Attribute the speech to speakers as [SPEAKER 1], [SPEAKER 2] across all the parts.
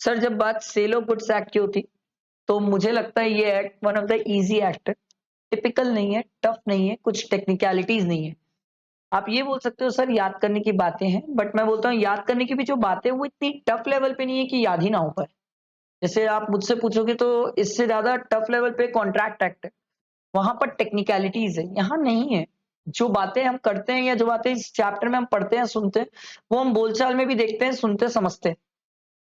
[SPEAKER 1] Sir जब बात cell of goods act की होती तो मुझे लगता है ये act one of the easy act है। टिपिकल नहीं है, टफ नहीं है, कुछ टेक्निकलिटीज नहीं है। आप ये बोल सकते हो सर याद करने की बातें हैं, बट मैं बोलता हूँ याद करने की भी जो बातें हैं वो इतनी टफ लेवल पे नहीं है कि याद ही ना हो पाए। जैसे आप मुझसे पूछोगे तो इससे ज्यादा टफ लेवल पे कॉन्ट्रैक्ट एक्ट है, वहां पर टेक्निकलिटीज है, यहाँ नहीं है। जो बातें हम करते हैं या जो बातें इस चैप्टर में हम पढ़ते हैं सुनते हैं, वो हम बोलचाल में भी देखते हैं, सुनते हैं, समझते हैं।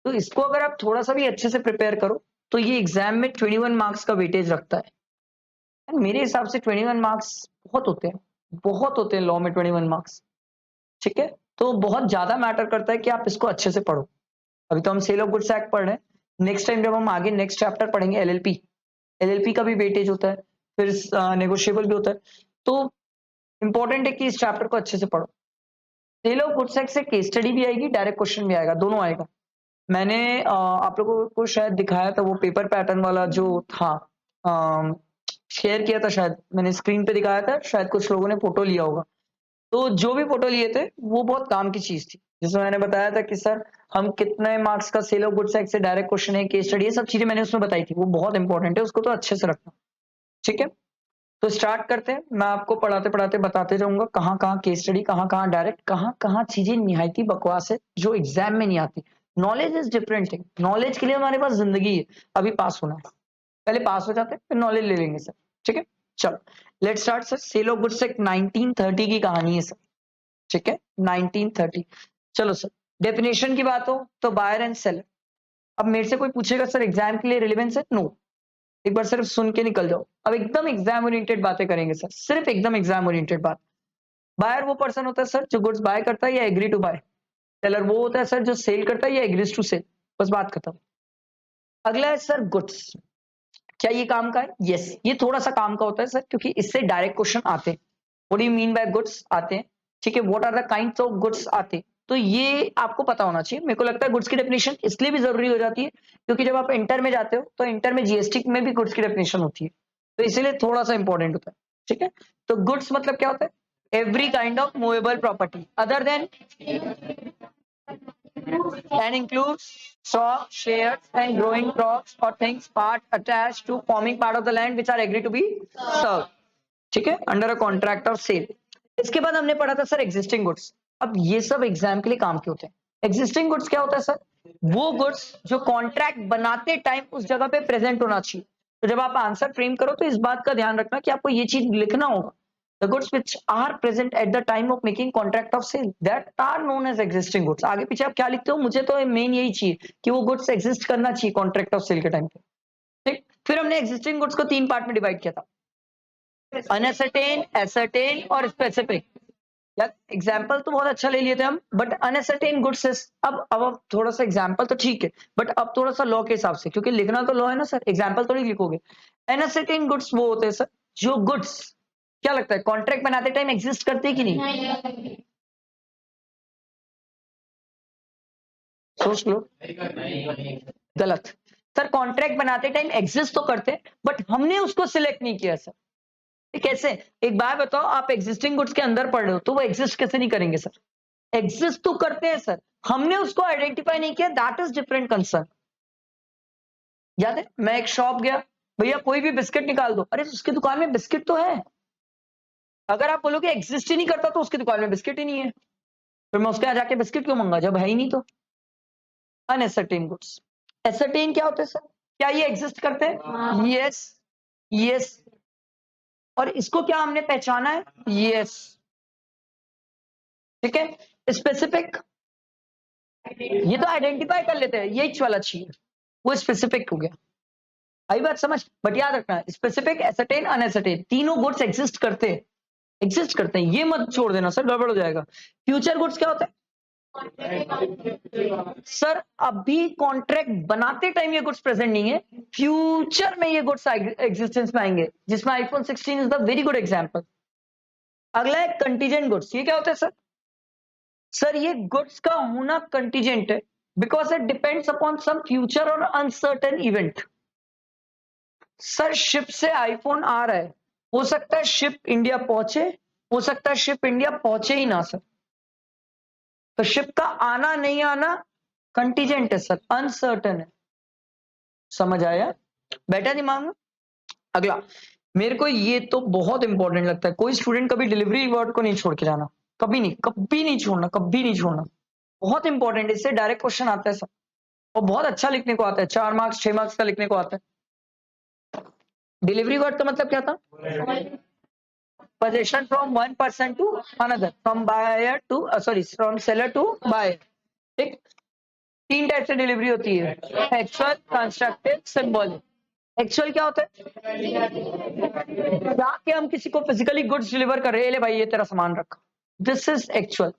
[SPEAKER 1] तो इसको अगर आप थोड़ा सा भी अच्छे से प्रिपेयर करो तो ये एग्जाम में 21 मार्क्स का वेटेज रखता है। मेरे हिसाब से 21 मार्क्स बहुत होते हैं, बहुत होते हैं लॉ में 21 मार्क्स। ठीक है, तो बहुत ज्यादा मैटर करता है कि आप इसको अच्छे से पढ़ो। अभी तो हम सेल ऑफ गुड्स एक्ट पढ़ रहे हैं, नेक्स्ट टाइम जब हम आगे नेक्स्ट चैप्टर पढ़ेंगे एलएलपी, एलएलपी का भी वेटेज होता है, फिर नेगोशिएबल भी होता है। तो इंपॉर्टेंट है कि इस चैप्टर को अच्छे से पढ़ो। सेल ऑफ गुड्स एक्ट से केस स्टडी भी आएगी, डायरेक्ट क्वेश्चन भी आएगा, दोनों आएगा। मैंने आप लोगों को शायद दिखाया था वो पेपर पैटर्न वाला जो था, शेयर किया था, शायद मैंने स्क्रीन पे दिखाया था, शायद कुछ लोगों ने फोटो लिया होगा। तो जो भी फोटो लिए थे वो बहुत काम की चीज थी, जिसमें मैंने बताया था कि सर हम कितने मार्क्स का सेल ऑफ गुड्स एक्ट से डायरेक्ट क्वेश्चन है, केस स्टडी, ये सब चीजें मैंने उसमें बताई थी, वो बहुत इंपॉर्टेंट है, उसको तो अच्छे से रखना। ठीक है, तो स्टार्ट करते हैं। मैं आपको पढ़ाते पढ़ाते बताते जाऊंगा कहाँ कहाँ केस स्टडी, कहाँ कहाँ डायरेक्ट, कहाँ कहाँ चीजें निहायती बकवास है जो एग्जाम में नहीं आती। Knowledge is different thing, knowledge के लिए हमारे पास जिंदगी है, अभी पास होना है, पहले पास हो जाते हैं फिर नॉलेज ले लेंगे सर। ठीक है, चलो let start sir. Sale of goods act 1930 की कहानी है सर। ठीक है, 1930। चलो सर, डेफिनेशन की बात हो तो बायर एंड सेलर। अब मेरे से कोई पूछेगा सर एग्जाम के लिए रिलेवेंस है, नो, एक बार सिर्फ सुन के निकल जाओ। अब एकदम एग्जाम ओरिएंटेड बातें करेंगे सर, सिर्फ एकदम एग्जाम ओरिएंटेड बात। बायर वो पर्सन होता है सर जो गुड्स बाय करता है या एग्री टू बाय। सेलर वो होता है सर जो सेल करता है या एग्रीज टू सेल। बस बात खत्म। अगला है सर गुड्स। क्या ये काम का है? यस, ये थोड़ा सा काम का होता है सर, क्योंकि इससे डायरेक्ट क्वेश्चन आते हैं। What do you mean by goods आते हैं। ठीक है, what are the kinds of goods आते हैं। तो ये आपको पता होना चाहिए। मेरे को लगता है गुड्स की डेफिनेशन इसलिए भी जरूरी हो जाती है क्योंकि जब आप इंटर में जाते हो तो इंटर में जीएसटी में भी गुड्स की डेफिनेशन होती है, तो इसीलिए थोड़ा सा इंपॉर्टेंट होता है। ठीक है, तो गुड्स मतलब क्या होता है? Every kind of movable property other than and includes stock, shares, and growing crops or things part attached to forming part of the land which are agreed to be served. ठीक है, under a contract of sale. इसके बाद हमने पढ़ा था sir existing goods. अब ये सब एग्जाम के लिए काम के होते हैं। एग्जिस्टिंग गुड्स क्या होता है सर? वो गुड्स जो कॉन्ट्रैक्ट बनाते टाइम उस जगह पे प्रेजेंट होना चाहिए। तो जब आप आंसर फ्रेम करो तो इस बात का ध्यान रखना कि आपको ये चीज लिखना होगा। The goods which are present at the time of making contract of sale that are known as existing goods। आगे पीछे आप क्या लिखते हो, मुझे तो मेन यही चाहिए कि वो गुड्स एग्जिस्ट करना चाहिए कॉन्ट्रैक्ट ऑफ सेल के टाइम पे। ठीक, फिर हमने एग्जिस्टिंग गुड्स को तीन पार्ट में डिवाइड किया था, अनएसर्टेन, एसर्टेन और स्पेसिफिक। यार एग्जाम्पल तो बहुत अच्छा ले लिए थे हम, बट अनएसर्टेन गुड्स अब थोड़ा सा एग्जाम्पल तो ठीक है, बट अब थोड़ा सा लॉ के हिसाब से, क्योंकि लिखना तो लॉ है ना सर, एग्जाम्पल थोड़ी लिखोगे। अनएसर्टेन गुड्स वो होते हैं सर जो गुड्स, क्या लगता है कॉन्ट्रैक्ट बनाते टाइम एग्जिस्ट करते कि नहीं? सोच लो। गलत सर, कॉन्ट्रैक्ट बनाते टाइम एग्जिस्ट तो करते हैं बट हमने उसको सिलेक्ट नहीं किया सर। कैसे? एक बात बताओ, आप एग्जिस्टिंग गुड्स के अंदर पढ़ रहे हो तो वो एग्जिस्ट कैसे नहीं करेंगे सर? एग्जिस्ट तो करते हैं सर, हमने उसको आइडेंटिफाई नहीं किया, दैट इज डिफरेंट कंसर्न। याद है, मैं एक शॉप गया, भैया कोई भी बिस्किट निकाल दो, अरे उसकी दुकान में बिस्किट तो है। अगर आप बोलोगे एग्जिस्ट ही नहीं करता तो उसकी दुकान में बिस्किट ही नहीं है, फिर मैं उसके यहाँ जाके बिस्किट क्यों मंगा जब है ही नहीं तो। अनएसर्टेन गुड्स। एसर्टेन क्या होते हैं सर? क्या ये एग्जिस्ट करते हैं? Yes, yes. और इसको क्या हमने पहचाना है? यस। ठीक है, स्पेसिफिक, ये तो आइडेंटिफाई कर लेते हैं, ये वाला चाहिए, वो स्पेसिफिक हो गया। आई बात समझ? बट याद रखना, स्पेसिफिक, एसर्टेन, अनएसर्टेन, तीनों गुड्स एग्जिस्ट करते हैं, एग्जिस्ट करते हैं, ये मत छोड़ देना सर, गड़बड़ हो जाएगा। फ्यूचर गुड्स क्या होता है सर? अभी कॉन्ट्रैक्ट बनाते टाइम ये गुड्स प्रेजेंट नहीं है, फ्यूचर में ये गुड्स एग्जिस्टेंस में आएंगे, जिसमें iPhone 16 is the very good example. अगला है कंटीजेंट गुड्स। ये क्या होता है सर? सर ये गुड्स का होना कंटीजेंट है because it depends upon some future और अनसर्टेन इवेंट। सर शिप से आईफोन आ रहा है, हो सकता है शिप इंडिया पहुंचे, हो सकता है शिप इंडिया पहुंचे ही ना सर। तो शिप का आना नहीं आना कंटीजेंट है सर, अनसर्टन है। समझ आया? बैठा दिमाग में? अगला, मेरे को ये तो बहुत इंपॉर्टेंट लगता है, कोई स्टूडेंट कभी डिलीवरी वर्ड को नहीं छोड़ के जाना, कभी नहीं, कभी नहीं छोड़ना, कभी नहीं छोड़ना। बहुत इंपॉर्टेंट, इससे डायरेक्ट क्वेश्चन आता है सर, और बहुत अच्छा लिखने को आता है, 4 मार्क्स 6 मार्क्स का लिखने को आता है। डिलीवरी वर्ड का मतलब क्या था? Position from one person to another, from buyer to from seller to buyer. ठीक, 3 टाइप से डिलीवरी होती है, एक्चुअल, कंस्ट्रक्टिव, सिंबॉलिक। एक्चुअल क्या होता है? जाके हम किसी को फिजिकली गुड्स डिलीवर कर रहे हैं, ले भाई ये तेरा सामान रख, दिस इज एक्चुअल।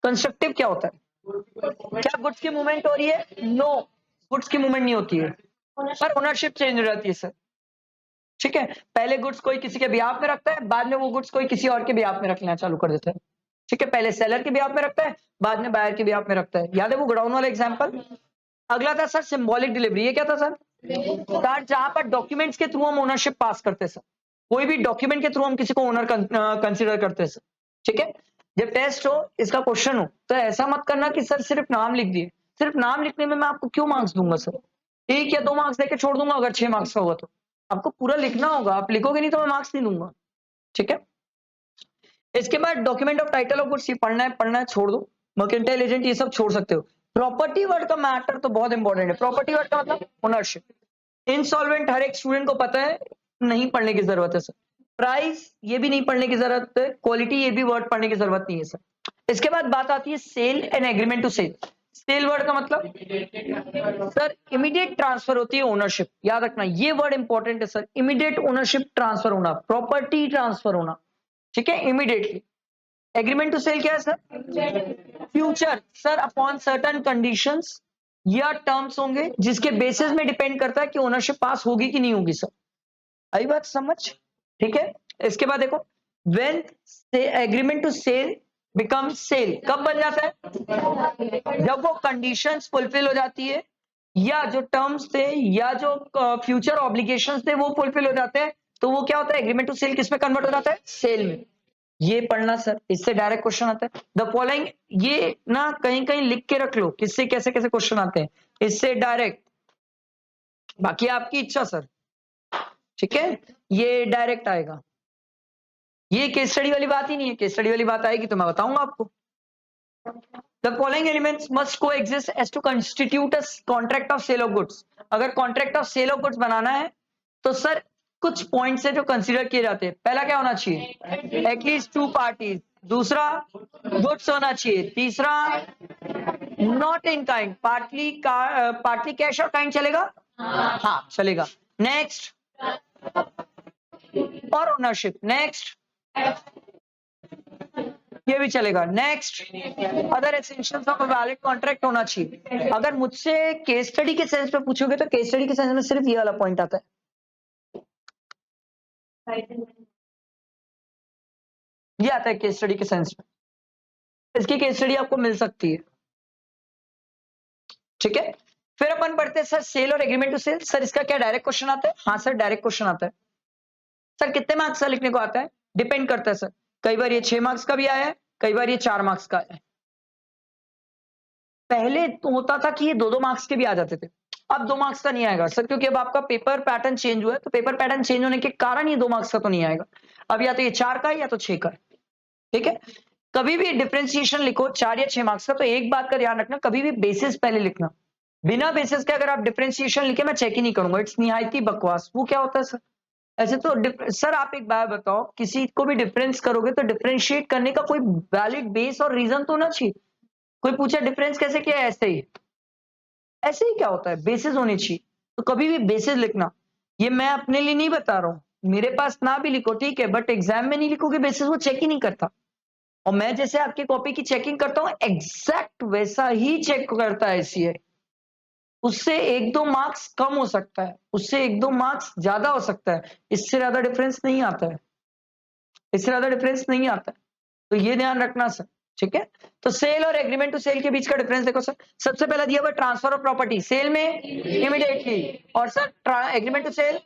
[SPEAKER 1] कंस्ट्रक्टिव क्या होता है? क्या गुड्स की मूवमेंट हो रही है? नो, गुड्स की मूवमेंट नहीं होती है, पर ओनरशिप चेंज हो जाती है सर। ठीक है, पहले गुड्स कोई किसी के बिहाफ में रखता है, बाद में वो गुड्स कोई किसी और के बिहाफ में रखना चालू कर देता है। ठीक है, पहले सेलर के बिहाफ में रखता है, बाद में बायर के बिहाफ में रखता है। याद है वो गोडाउन वाला एग्जांपल? अगला था सर सिंबॉलिक डिलीवरी। ये क्या था सर? जहां पर डॉक्यूमेंट्स के थ्रू हम ओनरशिप पास करते हैं सर, कोई भी डॉक्यूमेंट के थ्रू हम किसी को ओनर कंसीडर करते हैं सर। ठीक है, जब टेस्ट हो, इसका क्वेश्चन हो, तो ऐसा मत करना कि सर सिर्फ नाम लिख दिए। सिर्फ नाम लिखने में मैं आपको क्यों मार्क्स दूंगा सर? 1 या 2 मार्क्स देके छोड़ दूंगा अगर 6 मार्क्स का हुआ तो। आपको पूरा लिखना होगा, आप लिखोगे नहीं तो मैं मार्क्स नहीं दूंगा। ठीक है, इसके बाद document of title of goods, पढ़ना है छोड़ दो। मर्केंटाइल एजेंट ये सब छोड़ सकते हो। प्रॉपर्टी वर्ड का मैटर तो बहुत इंपॉर्टेंट है। प्रॉपर्टी वर्ड का मतलब ओनरशिप। इंसॉल्वेंट हर एक स्टूडेंट को पता है, नहीं पढ़ने की जरूरत है सर। प्राइस ये भी नहीं पढ़ने की जरूरत है। क्वालिटी ये भी वर्ड पढ़ने की जरूरत नहीं है सर। इसके बाद बात आती है sale and agreement to sale. Sale word का मतलब सर इमीडिएट ट्रांसफर होती है ओनरशिप। याद रखना ये वर्ड इंपॉर्टेंट है सर, इमीडिएट ओनरशिप ट्रांसफर होना, प्रॉपर्टी ट्रांसफर होना। ठीक है, इमीडिएटली। एग्रीमेंट टू सेल क्या है sir? Future sir, upon certain conditions या टर्म्स होंगे जिसके बेसिस में डिपेंड करता है कि ओनरशिप पास होगी कि नहीं होगी सर। आई बात समझ? ठीक है, इसके बाद देखो, when agreement to sale become sale, कब बन जाता है? जब वो कंडीशंस फुलफिल हो जाती है, या जो टर्म्स थे या जो फ्यूचर ऑब्लिगेशंस थे वो फुलफिल हो जाते हैं, तो वो क्या होता है? एग्रीमेंट टू सेल किस में कन्वर्ट हो जाता है? सेल में। ये पढ़ना सर, इससे डायरेक्ट क्वेश्चन आता है। द फॉलोइंग, ये ना कहीं कहीं लिख के रख लो किससे कैसे कैसे क्वेश्चन आते हैं, इससे डायरेक्ट। बाकी आपकी इच्छा सर। ठीक है, ये डायरेक्ट आएगा। ये केस स्टडी वाली बात ही नहीं है, केस स्टडी वाली बात आएगी तो मैं बताऊंगा आपको। The following elements must coexist as to constitute a contract of sale of goods. अगर contract of sale of goods बनाना है तो सर कुछ पॉइंट्स है जो कंसीडर किए जाते हैं। पहला क्या होना चाहिए? At least 2 parties. दूसरा, गुड्स होना चाहिए। तीसरा, not in kind, partly cash और काइंड चलेगा? हाँ चलेगा। नेक्स्ट, और ओनरशिप। नेक्स्ट, ये भी चलेगा। Next, other essentials of a valid contract होना चाहिए। अगर मुझसे केस स्टडी के सेंस में पूछोगे तो केस स्टडी के सेंस में सिर्फ ये वाला पॉइंट आता है। ये आता है केस स्टडी के सेंस में, इसकी केस स्टडी आपको मिल सकती है। ठीक है, फिर अपन पढ़ते हैं सर सेल और एग्रीमेंट टू सेल। सर इसका क्या डायरेक्ट क्वेश्चन आता है? हाँ सर डायरेक्ट क्वेश्चन आता है। सर कितने मार्क्स का लिखने को आता है? डिपेंड करता है सर, कई बार ये 6 मार्क्स का भी आया है, कई बार ये 4 मार्क्स का आया है। पहले तो होता था कि ये 2-2 मार्क्स के भी आ जाते थे, अब 2 मार्क्स का नहीं आएगा सर, क्योंकि अब आपका पेपर पैटर्न चेंज हुआ है। तो पेपर पैटर्न चेंज होने के कारण ये 2 मार्क्स का तो नहीं आएगा। अब या तो ये 4 का है या तो 6 का है। ठीक है, कभी भी डिफरेंशिएशन लिखो 4 या 6 मार्क्स का, तो एक बात का ध्यान रखना, कभी भी बेसिस पहले लिखना। बिना बेसिस के अगर आप डिफरेंशिएशन लिखे मैं चेक ही नहीं करूंगा, इट्स निहायती बकवास। वो क्या होता है सर? ऐसे तो सर आप एक बात बताओ, किसी को भी डिफरेंस करोगे तो डिफरेंशिएट करने का कोई वैलिड बेस और रीजन तो ना चाहिए। कोई पूछे डिफरेंस कैसे किया? ऐसे ही। ऐसे ही क्या होता है? बेसिस होनी चाहिए। तो कभी भी बेसिस लिखना। ये मैं अपने लिए नहीं बता रहा हूं, मेरे पास ना भी लिखो ठीक है, बट एग्जाम में नहीं लिखोगे बेसिस, वो चेक ही नहीं करता। और मैं जैसे आपकी कॉपी की चेकिंग करता हूं, एग्जैक्ट वैसा ही चेक करता है सीए। उससे 1-2 मार्क्स कम हो सकता है, उससे 1-2 मार्क्स ज्यादा हो सकता है, इससे ज्यादा डिफरेंस नहीं आता है, इससे ज्यादा डिफरेंस नहीं आता है। तो ये ध्यान रखना सर। ठीक है, तो सेल और एग्रीमेंट टू सेल के बीच का डिफरेंस देखो सर। सबसे पहला दिया हुआ ट्रांसफर ऑफ प्रॉपर्टी, सेल में इमीडिएटली, और सर एग्रीमेंट टू सेल।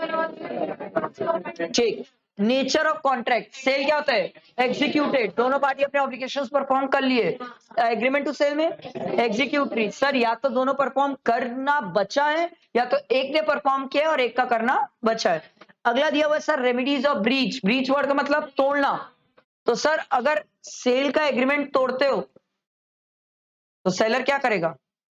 [SPEAKER 1] ठीक, नेचर ऑफ कॉन्ट्रैक्ट, सेल क्या होता है? एग्जीक्यूटेड, दोनों पार्टी अपने ऑब्लिगेशंस परफॉर्म कर लिए। एग्रीमेंट टू सेल में एग्जीक्यूटरी, सर या तो दोनों परफॉर्म करना बचा है या तो एक ने परफॉर्म किया और एक का करना बचा है। अगला दिया हुआ है sir remedies of breach, breach word का मतलब तोड़ना। तो सर अगर सेल का एग्रीमेंट तोड़ते हो तो सेलर क्या करेगा?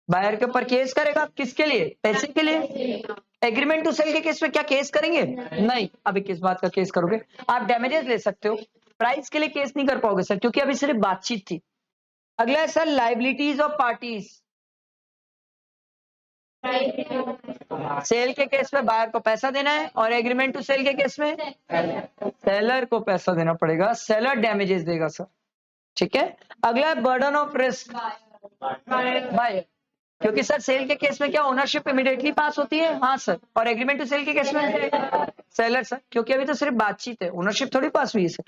[SPEAKER 1] बायर के ऊपर केस करेगा, किसके लिए? पैसे के लिए। एग्रीमेंट टू सेल के केस में क्या केस करेंगे? नहीं। अभी किस बात का केस करोगे? आप डैमेजेस ले सकते हो, प्राइस के लिए केस नहीं कर पाओगे सर, क्योंकि अभी सिर्फ बातचीत थी। अगला है sir liabilities of parties. Sale के केस में बायर को पैसा देना है और एग्रीमेंट टू सेल के केस में सेलर को पैसा देना पड़ेगा, सेलर डैमेजेस देगा सर। ठीक है। अगला है बर्डन ऑफ रिस्क बाय, क्योंकि सर सेल के केस में क्या ओनरशिप इमीडिएटली पास होती है? हाँ सर। और एग्रीमेंट टू सेल के केस में सेलर सर, क्योंकि अभी तो सिर्फ बातचीत है, ओनरशिप थोड़ी पास हुई है सर।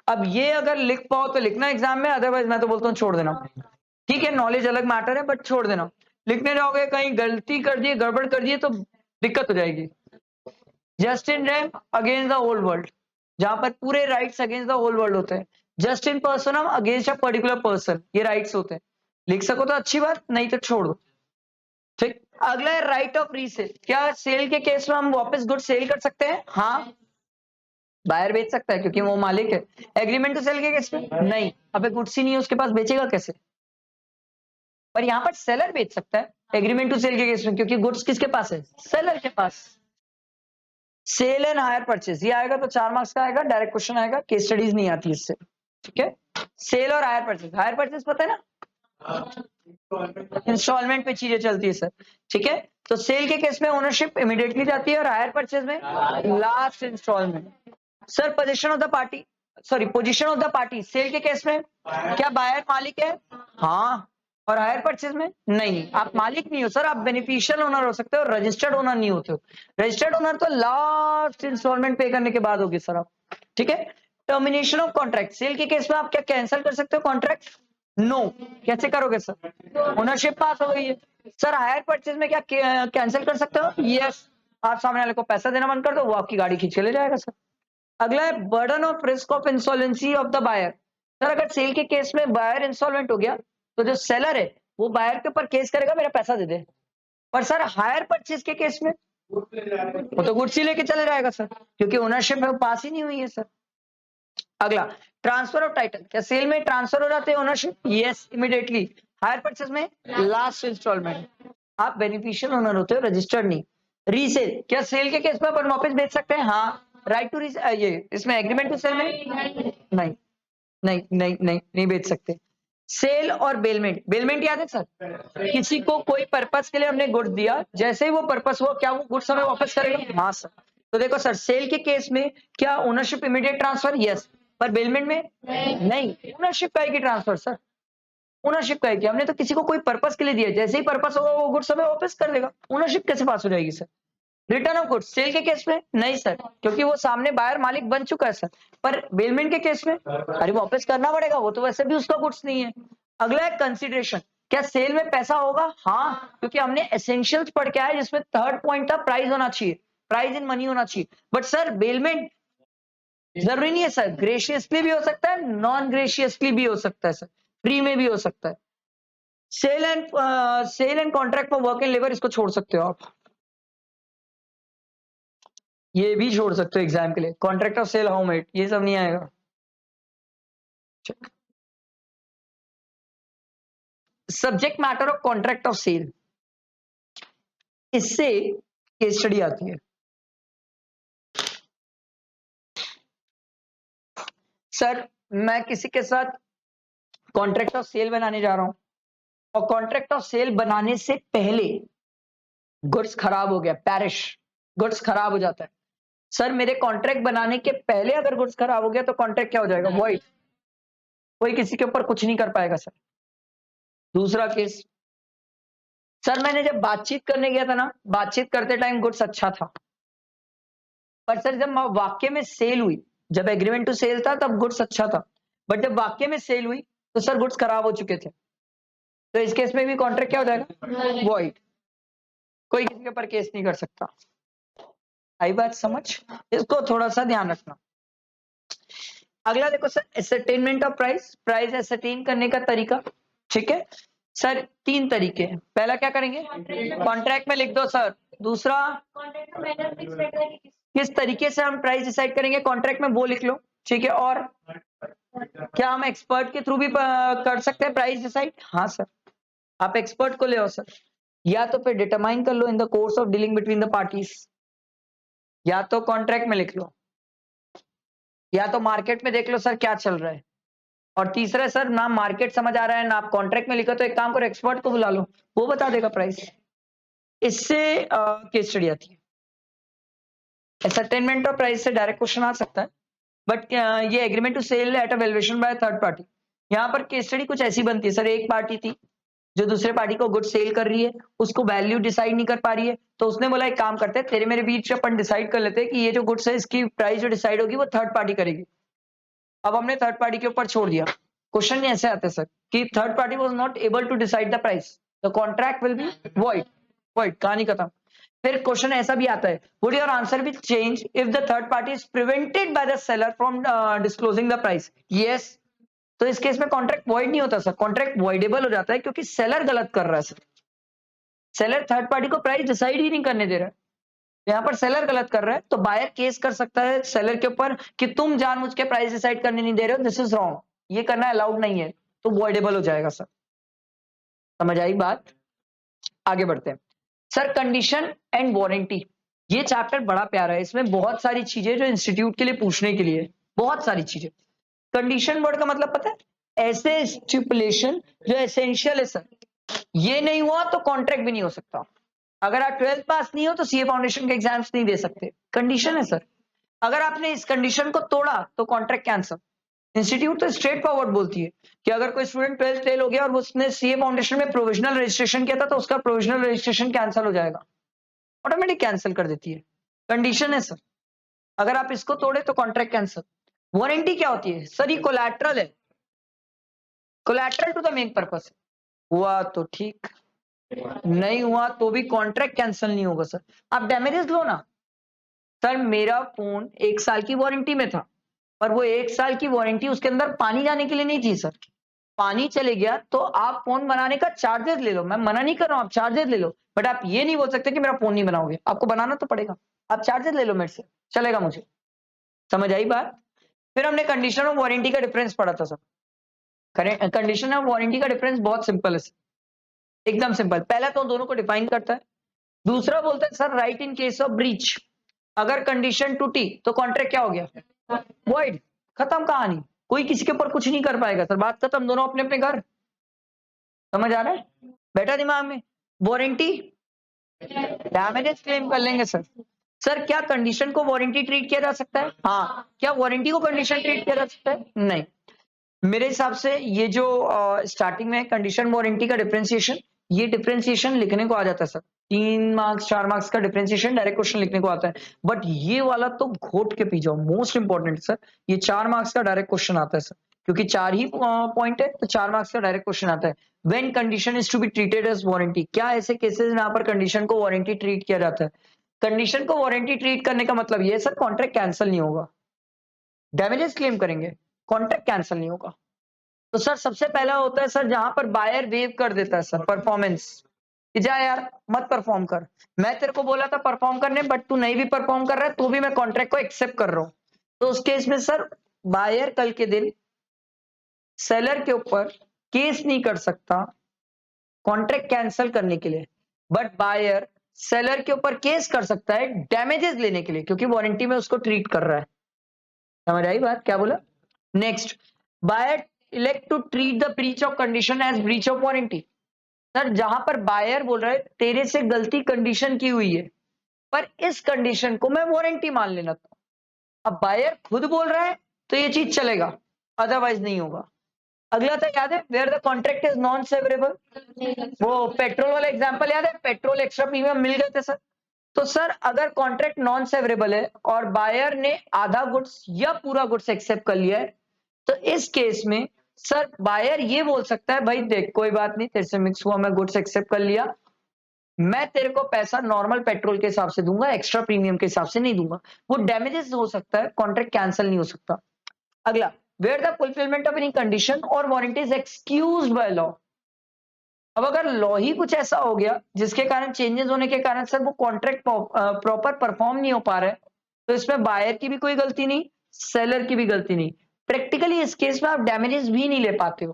[SPEAKER 1] अब ये अगर लिख पाओ तो लिखना एग्जाम में, अदरवाइज मैं तो बोलता हूँ छोड़ देना। ठीक है, नॉलेज अलग मैटर है, बट छोड़ देना। लिखने जाओगे कहीं गलती कर दिए, गड़बड़ कर दिए तो दिक्कत हो जाएगी। Just in rem against the whole world, जहां पर पूरे rights against the whole world होते हैं। Just in person against a particular person, ये राइट्स होते हैं। लिख सको तो अच्छी बात, नहीं तो छोड़ दो। ठीक। अगला है राइट ऑफ रीसेल, क्या सेल के केस में हम वापस गुड सेल कर सकते हैं? हाँ, बायर बेच सकता है क्योंकि वो मालिक है। एग्रीमेंट टू सेल के केस में नहीं, अबे गुड्स ही नहीं है उसके पास, बेचेगा कैसे? पर यहां पर सेलर बेच सकता है एग्रीमेंट टू सेल के केस में, क्योंकि गुड्स किसके पास है? सेलर के पास। सेल एंड हायर परचेज, ये आएगा तो 4 मार्क्स का आएगा, डायरेक्ट क्वेश्चन आएगा, केस स्टडीज नहीं आती इससे। ठीक है। सेल और हायर परचेज, हायर परचेज पता है ना, इंस्टॉलमेंट पे चीजें चलती है सर। ठीक है। तो सेल के केस में ओनरशिप इमीडिएटली जाती है और हायर परचेज में last instalment. Sir position of the party, sorry position of the party, sale के केस में क्या बायर मालिक है? हाँ। और हायर परचेज में नहीं, आप मालिक नहीं हो सर, आप बेनिफिशियल ओनर हो सकते हो, रजिस्टर्ड ओनर नहीं होते हो। रजिस्टर्ड ओनर तो लास्ट इंस्टॉलमेंट पे करने के बाद होगी सर आप। ठीक है। टर्मिनेशन ऑफ कॉन्ट्रैक्ट, सेल के केस में आप क्या कैंसिल कर सकते हो कॉन्ट्रैक्ट? नो। कैसे करोगे सर? ओनरशिप पास हो गई है। सर हायर परचेज में क्या कैंसिल कर सकते हो? यस। आप सामने वाले को पैसा देना बंद कर दो, वो आपकी गाड़ी खींच के ले जाएगा सर। अगला है burden of risk of insolvency of the buyer. Sir अगर सेल के केस में बायर इंसॉल्वेंट हो गया तो जो सेलर है वो बायर के ऊपर केस करेगा मेरा पैसा दे दे। पर सर हायर परचेज के केस में वो तो गुड्स ही लेके चले जाएगा सर, क्योंकि ओनरशिप पास ही नहीं हुई है सर। अगला ट्रांसफर ऑफ टाइटल, क्या सेल में ट्रांसफर हो जाते हैं ownership? Yes, immediately. Higher purchase में लास्ट इंस्टॉलमेंट। आप बेनिफिशियल ओनर होते हो, रजिस्टर्ड नहीं। रीसेल, क्या सेल के केस में अपन वापस बेच सकते हैं? हाँ। राइट टू ये इसमें एग्रीमेंट टू सेल में नहीं, नहीं बेच सकते। सेल और बेलमेंट, बेलमेंट याद है सर, किसी को कोई पर्पस के लिए हमने गुड्स दिया, जैसे ही वो पर्पस हुआ क्या वो गुड्स हमें वापस करेगा? हाँ सर। तो देखो सर सेल के केस में क्या ओनरशिप इमीडिएट ट्रांसफर? यस। पर बेलमेंट में नहीं, ओनरशिप का की ट्रांसफर सर, ओनरशिप का है, हमने तो किसी को कोई पर्पस के लिए दिया, जैसे ही पर्पस होगा वो गुड्स हमें वापस कर देगा। ओनरशिप कैसे पास हो जाएगी sir? Return of goods, sale के केस में नहीं सर, क्योंकि वो सामने बायर मालिक बन चुका है सर। पर बेलमेंट के केस में अरे वापस करना पड़ेगा, वो तो वैसे भी उसका गुड्स नहीं है। अगला है कंसीडरेशन, क्या सेल में पैसा होगा? हाँ, क्योंकि हमने एसेंशियल्स पढ़ के आए जिसमें थर्ड पॉइंट था प्राइस होना चाहिए, प्राइस इन मनी होना चाहिए। बट सर बेलमेंट जरूरी नहीं है सर, ग्रेशियसली भी हो सकता है, नॉन ग्रेशियसली भी हो सकता है सर, फ्री में भी हो सकता है। Sale and contract for work and labour, इसको छोड़ सकते हो आप, ये भी छोड़ सकते हो एग्जाम के लिए। Contract of sale how made, ये सब नहीं आएगा। Subject matter of contract of sale, इससे केस स्टडी आती है। सर मैं किसी के साथ कॉन्ट्रैक्ट ऑफ सेल बनाने जा रहा हूं और कॉन्ट्रैक्ट ऑफ सेल बनाने से पहले गुड्स खराब हो गया, पैरिश, गुड्स खराब हो जाता है। सर मेरे कॉन्ट्रैक्ट बनाने के पहले अगर गुड्स खराब हो गया तो कॉन्ट्रैक्ट क्या हो जाएगा? वॉइड, कोई किसी के ऊपर कुछ नहीं कर पाएगा सर। दूसरा केस, सर मैंने जब बातचीत करने गया था ना, बातचीत करते टाइम गुड्स अच्छा था, पर सर जब वाक्य में सेल हुई, जब एग्रीमेंट टू सेल था तब गुड्स अच्छा था, बट जब वाक्य में सेल हुई तो सर गुड्स खराब हो चुके थे। तो इस केस में भी कॉन्ट्रैक्ट क्या हो जाएगा? वॉइड, कोई किसी के ऊपर केस नहीं कर सकता। आई बात समझ? इसको थोड़ा सा ध्यान रखना। अगला देखो sir, ascertainment of price, price ascertain करने का तरीका। ठीक है सर, 3 तरीके हैं। पहला क्या करेंगे, कॉन्ट्रैक्ट में लिख दो सर। दूसरा, किस तरीके से हम प्राइस डिसाइड करेंगे कॉन्ट्रैक्ट में, वो लिख लो। ठीक है, और क्या हम एक्सपर्ट के थ्रू भी कर सकते हैं प्राइस डिसाइड? हाँ सर, आप एक्सपर्ट को ले आओ सर, या तो फिर डिटरमाइन कर लो in the course of dealing between the parties, या तो कॉन्ट्रैक्ट में लिख लो, या तो मार्केट में देख लो सर क्या चल रहा है। और तीसरा सर, ना मार्केट समझ आ रहा है ना आप कॉन्ट्रैक्ट में लिखो, तो एक काम करो, एक्सपर्ट को बुला लो, वो बता देगा प्राइस। इससे केस स्टडी आती है। एसरटेनमेंट ऑफ प्राइस से डायरेक्ट क्वेश्चन आ सकता है, बट ये agreement to sale at a valuation by third party, यहाँ पर केस स्टडी कुछ ऐसी बनती है सर, एक पार्टी थी जो दूसरे पार्टी को गुड सेल कर रही है, उसको वैल्यू डिसाइड नहीं कर पा रही है, तो उसने बोला एक काम करते हैं, तेरे मेरे बीच अपन डिसाइड कर लेते हैं कि ये जो गुड्स है इसकी प्राइस जो डिसाइड होगी वो थर्ड पार्टी करेगी। अब हमने थर्ड पार्टी के ऊपर छोड़ दिया। क्वेश्चन ऐसे आते हैं सर कि third party was not able to decide the price, the contract will be void, void, कहानी खत्म। फिर क्वेश्चन ऐसा भी आता है, would your answer be change if the third party is prevented by the seller from disclosing the price? Yes. तो इस case में कॉन्ट्रैक्ट वॉइड नहीं होता सर, कॉन्ट्रैक्ट वॉइडेबल हो जाता है, क्योंकि सेलर गलत कर रहा है सर। सेलर थर्ड पार्टी को प्राइस डिसाइड ही नहीं करने दे रहा है, यहाँ पर सेलर गलत कर रहा है, तो बायर केस कर सकता है सेलर के ऊपर कि तुम जानबूझ के प्राइस डिसाइड करने नहीं दे रहे हो, दिस इज रॉन्ग, ये करना अलाउड नहीं है, तो वॉइडेबल हो जाएगा सर। समझ आई बात? आगे बढ़ते हैं सर, कंडीशन एंड वारंटी। ये चैप्टर बड़ा प्यारा है, इसमें बहुत सारी चीजें जो इंस्टीट्यूट के लिए पूछने के लिए, बहुत सारी चीजें। कंडीशन वर्ड का मतलब पता है? ऐसे स्टिपुलेशन जो एसेंशियल है सर, ये नहीं हुआ तो कॉन्ट्रैक्ट भी नहीं हो सकता। अगर आप 12th पास नहीं हो तो सीए फाउंडेशन के एग्जाम्स नहीं दे सकते, कंडीशन है सर। अगर आपने इस कंडीशन को तोड़ा तो कॉन्ट्रैक्ट कैंसल। इंस्टीट्यूट तो स्ट्रेट फॉरवर्ड बोलती है कि अगर कोई स्टूडेंट 12th फेल हो गया और उसने सीए फाउंडेशन में प्रोविजनल रजिस्ट्रेशन किया था, तो उसका प्रोविजनल रजिस्ट्रेशन कैंसिल हो जाएगा, ऑटोमेटिक कैंसिल कर देती है। कंडीशन है सर, अगर आप इसको तोड़े तो कॉन्ट्रैक्ट कैंसिल। वारंटी क्या होती है सर? ये कोलैटरल है, collateral to the main purpose. हुआ तो ठीक, नहीं हुआ तो भी कॉन्ट्रैक्ट कैंसिल नहीं होगा सर। आप डैमेजेस लो ना सर, मेरा फोन 1 साल की वारंटी में था, पर वो 1 साल की वारंटी उसके अंदर पानी जाने के लिए नहीं थी सर। पानी चले गया तो आप फोन बनाने का चार्जेस ले लो, मैं मना नहीं कर रहा हूं, आप चार्जेस ले लो, बट आप ये नहीं बोल सकते कि मेरा फोन नहीं बनाओगे, आपको बनाना तो पड़ेगा। आप चार्जेस ले लो मेरे से, चलेगा मुझे। समझ आई बात? फिर हमने कंडीशन ऑफ वारंटी का डिफरेंस पढ़ा था सर। कंडीशन ऑफ वारंटी का डिफरेंस बहुत सिंपल है, एकदम सिंपल। पहला तो दोनों को डिफाइन करता है, दूसरा बोलता है sir right in case of breach, अगर कंडीशन टूटी तो कॉन्ट्रैक्ट क्या हो गया? वॉइड, खत्म कहानी, कोई किसी के ऊपर कुछ नहीं कर पाएगा सर, बात खत्म, दोनों अपने अपने घर। समझ आ रहा है? बैठा दिमाग में? वारंटी, डैमेजेस क्लेम कर लेंगे सर। सर क्या कंडीशन को वारंटी ट्रीट किया जा सकता है? हाँ। क्या वारंटी को कंडीशन ट्रीट किया जा सकता है? नहीं। मेरे हिसाब से ये जो स्टार्टिंग में कंडीशन वारंटी का डिफरेंशिएशन, ये डिफरेंशिएशन लिखने को आ जाता है सर, 3 मार्क्स 4 मार्क्स का डिफरेंशिएशन डायरेक्ट क्वेश्चन लिखने को आता है, बट ये वाला तो घोट के पी जाओ, मोस्ट इंपॉर्टेंट सर। ये 4 मार्क्स का डायरेक्ट क्वेश्चन आता है सर, क्योंकि 4 ही पॉइंट है, तो 4 मार्क्स का डायरेक्ट क्वेश्चन आता है। When condition is to be treated as warranty, क्या ऐसे केसेस यहाँ पर कंडीशन को वारंटी ट्रीट किया जाता है? कंडीशन को वारंटी ट्रीट करने का मतलब ये सर, कॉन्ट्रैक्ट कैंसिल नहीं होगा, डैमेजेस क्लेम करेंगे, कॉन्ट्रैक्ट कैंसिल नहीं होगा। तो सर सबसे पहला होता है सर, जहां पर बायर वेव कर देता है सर, परफॉर्मेंस, कि जा यार मत परफॉर्म कर, मैं तेरे को बोला था परफॉर्म करने, बट तू नहीं भी परफॉर्म कर रहा है, तो भी मैं कॉन्ट्रैक्ट को एक्सेप्ट कर रहा हूं। तो उस केस में सर बायर कल के दिन सेलर के ऊपर केस नहीं कर सकता कॉन्ट्रैक्ट कैंसिल करने के लिए, बट बायर सेलर के ऊपर केस कर सकता है डैमेजेस लेने के लिए, क्योंकि वारंटी में उसको ट्रीट कर रहा है। समझ आई बात? क्या बोला? Next, buyer elect to treat the breach of condition as breach of warranty. Sir जहां पर बायर बोल रहा है तेरे से गलती कंडीशन की हुई है, पर इस कंडीशन को मैं वारंटी मान लेना था, अब बायर खुद बोल रहा है तो ये चीज चलेगा, अदरवाइज नहीं होगा। अगला था, याद है, where the contract is non severable, वो पेट्रोल वाला एग्जांपल याद है, पेट्रोल एक्स्ट्रा प्रीमियम मिल गए थे सर। तो सर अगर कॉन्ट्रैक्ट नॉन सेवरेबल है और बायर ने आधा गुड्स या पूरा गुड्स एक्सेप्ट कर लिया है, तो इस केस में सर बायर ये बोल सकता है, भाई देख कोई बात नहीं, तेरे से मिक्स हुआ, मैं गुड्स एक्सेप्ट कर लिया, मैं तेरे को पैसा नॉर्मल पेट्रोल के हिसाब से दूंगा, एक्स्ट्रा प्रीमियम के हिसाब से नहीं दूंगा। वो डैमेजेस हो सकता है, कॉन्ट्रैक्ट कैंसिल नहीं हो सकता। अगला, where the fulfillment of any condition or warranty is excused by law। अब अगर लॉ ही कुछ ऐसा हो गया जिसके कारण चेंजेस होने के कारण सर वो कॉन्ट्रैक्ट प्रॉपर परफॉर्म नहीं हो पा रहा है, तो इसमें बायर की भी कोई गलती नहीं, सेलर की भी गलती नहीं। प्रैक्टिकली इस केस में आप डैमेजेस भी नहीं ले पाते हो।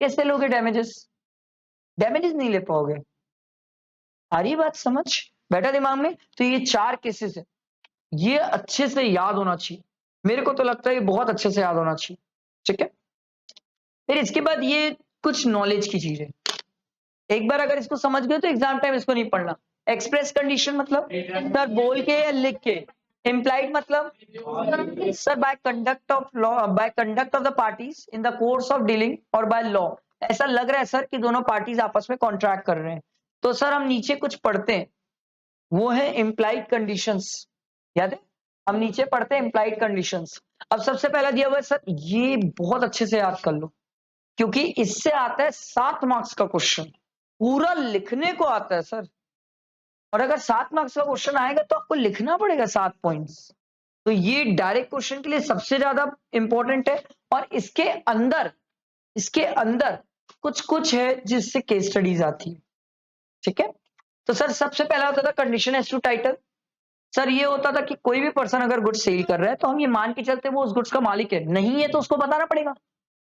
[SPEAKER 1] कैसे लोगे डैमेजेस? डैमेजेस नहीं ले पाओगे। आ रही बात समझ? बैठा दिमाग में? तो ये 4 केसेस है, ये अच्छे से याद होना चाहिए। मेरे को तो लगता है ये बहुत अच्छे से याद होना चाहिए। ठीक है, फिर इसके बाद ये कुछ नॉलेज की चीज है। एक बार अगर इसको समझ गए तो एग्जाम टाइम इसको नहीं पढ़ना। एक्सप्रेस कंडीशन मतलब सर बोल के या लिख के। इम्प्लाइड मतलब sir by conduct of law, by conduct of the parties in the course of dealing और बाय लॉ। ऐसा लग रहा है सर कि दोनों पार्टीज आपस में कॉन्ट्रैक्ट कर रहे हैं, तो सर हम नीचे कुछ पढ़ते हैं, वो है इम्प्लाइड कंडीशंस। याद है, हम नीचे पढ़ते हैं इम्प्लाइड कंडीशंस। अब सबसे पहला दिया हुआ है सर, ये बहुत अच्छे से याद कर लो, क्योंकि इससे आता है 7 मार्क्स का क्वेश्चन, पूरा लिखने को आता है सर। और अगर 7 मार्क्स का क्वेश्चन आएगा तो आपको लिखना पड़ेगा 7 पॉइंट्स। तो ये डायरेक्ट क्वेश्चन के लिए सबसे ज्यादा इंपॉर्टेंट है। और इसके अंदर कुछ कुछ है जिससे केस स्टडीज आती है। ठीक है, तो सर सबसे पहला होता था condition as to title. Sir ये होता था कि कोई भी पर्सन अगर गुड्स सेल कर रहा है तो हम ये मान के चलते वो उस गुड्स का मालिक है, नहीं है तो उसको बताना पड़ेगा।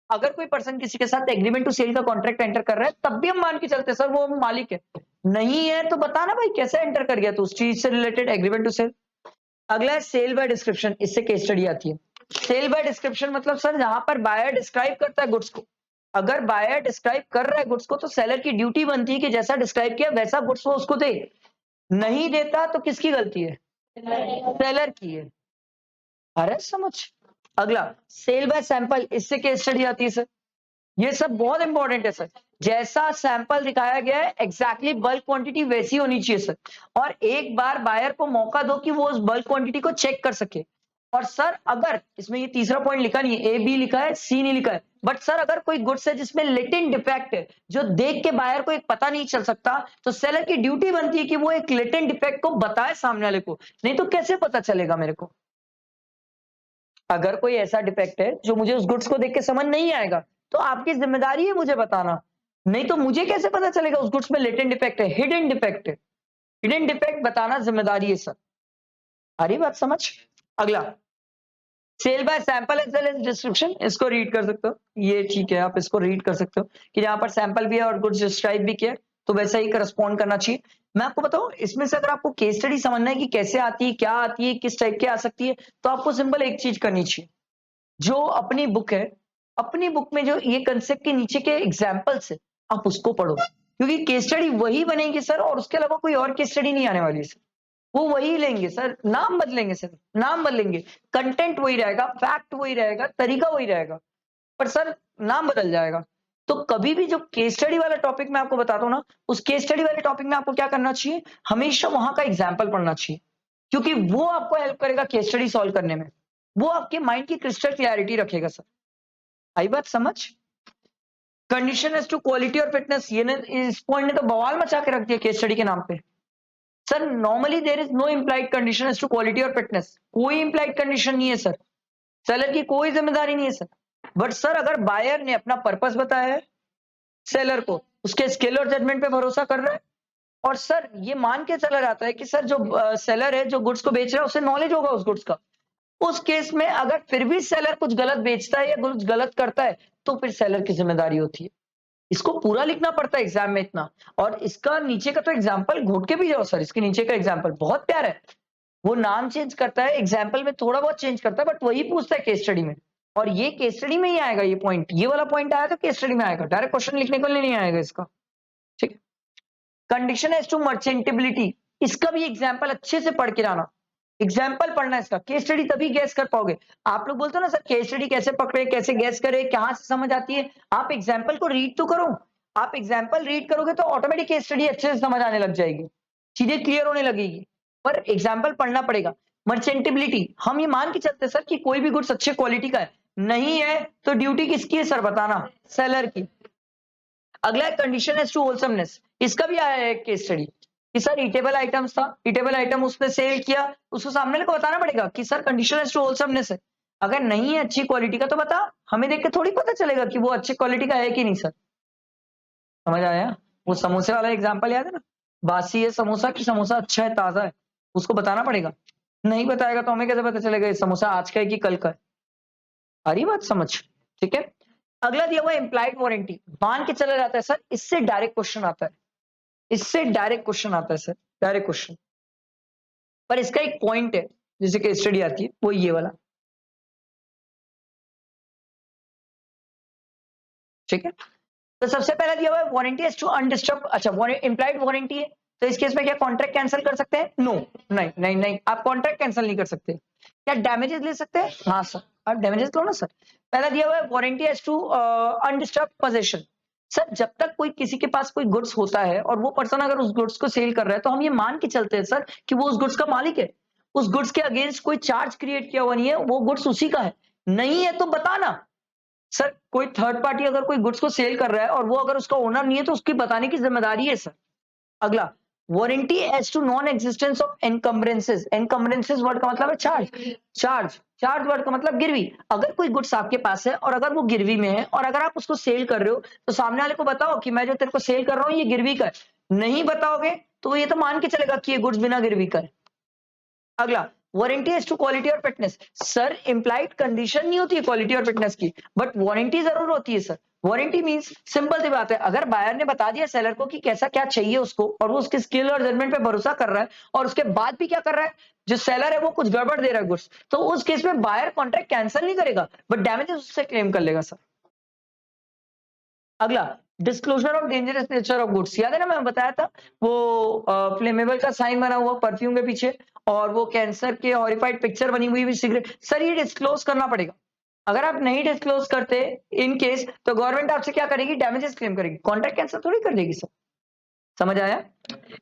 [SPEAKER 1] अगर कोई पर्सन किसी के साथ एग्रीमेंट टू सेल का कॉन्ट्रैक्ट एंटर कर रहा है तब भी हम मान के चलते सर वो मालिक है, नहीं है तो बताना भाई कैसे एंटर कर गया तो उस चीज से रिलेटेड एग्रीमेंट टू सेल। अगला है सेल बाय डिस्क्रिप्शन, इससे केस स्टडी आती है। सेल बाय डिस्क्रिप्शन मतलब सर जहां पर बायर डिस्क्राइब करता है गुड्स को, अगर बायर डिस्क्राइब कर रहा है गुड्स को तो सेलर की ड्यूटी बनती है कि जैसा डिस्क्राइब किया वैसा गुड्स वो उसको दे। नहीं देता तो किसकी गलती है? सेलर की है। अरे समझ। अगला सेल बाय सैंपल, इससे केस स्टडी आती है सर। ये सब बहुत इंपॉर्टेंट है सर। जैसा सैंपल दिखाया गया है एग्जैक्टली बल्क क्वांटिटी वैसी होनी चाहिए सर। और एक बार बायर को मौका दो कि वो उस बल्क क्वांटिटी को चेक कर सके। और सर अगर इसमें ये तीसरा पॉइंट लिखा नहीं है, ए बी लिखा है, सी नहीं लिखा है, बट सर अगर कोई गुड्स है जिसमें लेटेंट डिफेक्ट है जो देख के बायर को एक पता नहीं चल सकता, तो सेलर की ड्यूटी बनती है कि वो एक लेटेंट डिफेक्ट को बताए सामने वाले को, नहीं तो कैसे पता चलेगा मेरे को? अगर कोई ऐसा डिफेक्ट है जो मुझे उस गुड्स को देख के समझ नहीं आएगा तो आपकी जिम्मेदारी है मुझे बताना, नहीं तो मुझे कैसे पता चलेगा उस गुड्स में लेटेंट डिफेक्ट है, हिडन डिफेक्ट है। हिडन डिफेक्ट बताना जिम्मेदारी है सर। आ रही बात समझ? अगला sale by sample as well as description, इसको रीड कर सकते हो, ये ठीक है, आप इसको रीड कर सकते हो कि जहां पर सैंपल भी है और गुड्स डिस्क्राइब भी किया तो वैसा ही करस्पॉन्ड करना चाहिए। मैं आपको बताऊं इसमें से अगर आपको केस स्टडी समझना है कि कैसे आती है, क्या आती है, किस टाइप की आ सकती है, तो आपको सिंपल एक चीज करनी चाहिए। जो अपनी बुक है, अपनी बुक में जो ये कंसेप्ट के नीचे के एग्जाम्पल्स है आप उसको पढ़ो, क्योंकि केस स्टडी वही बनेगी सर और उसके अलावा कोई और केस स्टडी नहीं आने वाली है सर। वो वही लेंगे सर, नाम बदलेंगे सर, नाम बदलेंगे, कंटेंट वही रहेगा, फैक्ट वही रहेगा, तरीका वही रहेगा, पर सर नाम बदल जाएगा। तो कभी भी जो केस स्टडी वाला टॉपिक मैं आपको बताता हूँ ना, उस केस स्टडी वाले टॉपिक में आपको क्या करना चाहिए, हमेशा वहां का एग्जाम्पल पढ़ना चाहिए, क्योंकि वो आपको हेल्प करेगा केस स्टडी सॉल्व करने में, वो आपके माइंड की क्रिस्टल क्लैरिटी रखेगा सर। आई बात समझ? कंडीशन एज टू क्वालिटी और फिटनेस, ये ने इस पॉइंट ने तो बवाल मचा के रख दिया केस स्टडी के नाम पे। Sir normally there is no implied condition as to quality और फिटनेस, कोई इम्प्लाइड कंडीशन नहीं है सर, सेलर की कोई जिम्मेदारी नहीं है सर। बट सर अगर बायर ने अपना पर्पस बताया है सेलर को, उसके स्किल और जजमेंट पे भरोसा कर रहा है, और सर ये मान के चला जाता है कि सर जो सेलर है जो गुड्स को बेच रहा है उसे नॉलेज होगा उस गुड्स का, उस केस में अगर फिर भी सेलर कुछ गलत बेचता है या कुछ गलत करता है तो फिर सेलर की जिम्मेदारी होती है। इसको पूरा लिखना पड़ता है एग्जाम में इतना। और इसका नीचे का तो एग्जाम्पल घोट के भी जाओ सर, इसके नीचे का एग्जाम्पल बहुत प्यारा है। वो नाम चेंज करता है, एग्जाम्पल में थोड़ा बहुत चेंज करता है, बट वही पूछता है केस स्टडी में। और ये केस स्टडी में ही आएगा, ये पॉइंट, ये वाला पॉइंट आया तो केस स्टडी में आएगा, डायरेक्ट क्वेश्चन लिखने को नहीं आएगा इसका। ठीक है, कंडीशन एज टू मर्चेंटेबिलिटी, इसका भी एग्जाम्पल अच्छे से पढ़ के लाना, एग्जाम्पल पढ़ना इसका, केस स्टडी तभी गैस कर पाओगे। आप लोग बोलते हो ना सर केस स्टडी कैसे पकड़े, कैसे गैस करे, कहां से समझ आती है, आप एग्जाम्पल को रीड तो करो। आप एग्जाम्पल रीड करोगे तो ऑटोमेटिक केस स्टडी अच्छे से समझ आने लग जाएगी, चीजें क्लियर होने लगेगी, पर एग्जाम्पल पढ़ना पड़ेगा। मर्चेंटेबिलिटी, हम ये मान के चलते सर कि कोई भी गुड्स अच्छे क्वालिटी का है, नहीं है तो ड्यूटी किसकी है सर बताना, सेलर की। अगला है कंडीशन एज टू होलसमनेस, इसका भी आया है केस स्टडी कि सर ईटेबल आइटम्स था, ईटेबल आइटम उसने सेल किया, उसको सामने को बताना पड़ेगा कि sir condition as to wholesomeness है। अगर नहीं है अच्छी क्वालिटी का तो बता, हमें देख के थोड़ी पता चलेगा कि वो अच्छी क्वालिटी का है कि नहीं सर। समझ आया? वो समोसे वाला एग्जांपल याद है ना, बासी है समोसा कि समोसा अच्छा है ताजा है, उसको बताना पड़ेगा। नहीं बताएगा तो हमें कैसे पता चलेगा ये समोसा आज का है कि कल का है। आ रही बात समझ? ठीक है। अगला दिया हुआ इम्प्लाइड वारंटी, मान के चला जाता है सर, इससे डायरेक्ट क्वेश्चन आता है, इससे डायरेक्ट क्वेश्चन आता है सर, डायरेक्ट क्वेश्चन। पर इसका एक पॉइंट है, जैसे कि स्टडी आती है वो ये वाला, ठीक है। तो सबसे पहला दिया हुआ है वारंटी इज टू अनडिस्टर्ब। अच्छा, इम्प्लाइड वारंटी है, तो इस केस में क्या कॉन्ट्रैक्ट कैंसिल कर सकते हैं? नो, नहीं नहीं नहीं, आप कॉन्ट्रैक्ट कैंसिल नहीं कर सकते। क्या डैमेजेस ले सकते हैं? हाँ सर, आप डैमेजेस लो ना सर। पहला दिया हुआ है warranty is to undisturb possession. Sir जब तक कोई किसी के पास कोई गुड्स होता है और वो पर्सन अगर उस गुड्स को सेल कर रहा है तो हम ये मान के चलते हैं सर कि वो उस गुड्स का मालिक है, उस गुड्स के अगेंस्ट कोई चार्ज क्रिएट किया हुआ नहीं है, वो गुड्स उसी का है। नहीं है तो बताना सर, कोई थर्ड पार्टी अगर कोई गुड्स को सेल कर रहा है और वो अगर उसका ओनर नहीं है तो उसकी बताने की जिम्मेदारी है सर। अगला, warranty as to non existence of encumbrances. Encumbrances word का मतलब है चार्ज, चार्ज वर्ड का मतलब गिरवी। अगर कोई गुड्स आपके पास है और अगर वो गिरवी में है और अगर आप उसको सेल कर रहे हो तो सामने वाले को बताओ कि मैं जो तेरे को सेल कर रहा हूं ये गिरवी का है। नहीं बताओगे तो ये तो मान के चलेगा कि ये गुड्स बिना गिरवी का है। अगला, वारंटी एज टू क्वालिटी और फिटनेस। सर इंप्लाइड कंडीशन नहीं होती है क्वालिटी और फिटनेस की, बट वारंटी जरूर होती है सर। वारंटी मींस सिंपल सी बात है, अगर बायर ने बता दिया सेलर को कि कैसा क्या चाहिए उसको और वो उसके स्किल और जजमेंट पे भरोसा कर रहा है और उसके बाद भी क्या कर रहा है, जो सेलर है वो कुछ गड़बड़ दे रहा है गुड्स, तो उस केस में बायर कॉन्ट्रैक्ट कैंसिल नहीं करेगा बट डैमेजेस उससे क्लेम कर लेगा सर। अगला, disclosure of dangerous nature of goods. याद है ना मैं बताया था वो फ्लेमेबल का साइन बना हुआ परफ्यूम के पीछे और वो कैंसर के हॉरिफाइड पिक्चर बनी हुई सिगरेट। सर ये डिस्क्लोज करना पड़ेगा, अगर आप नहीं डिस्क्लोज करते इन केस तो गवर्नमेंट आपसे क्या करेगी, डैमेजेस क्लेम करेगी, कॉन्ट्रैक्ट कैंसिल थोड़ी कर देगी सर। समझ आया?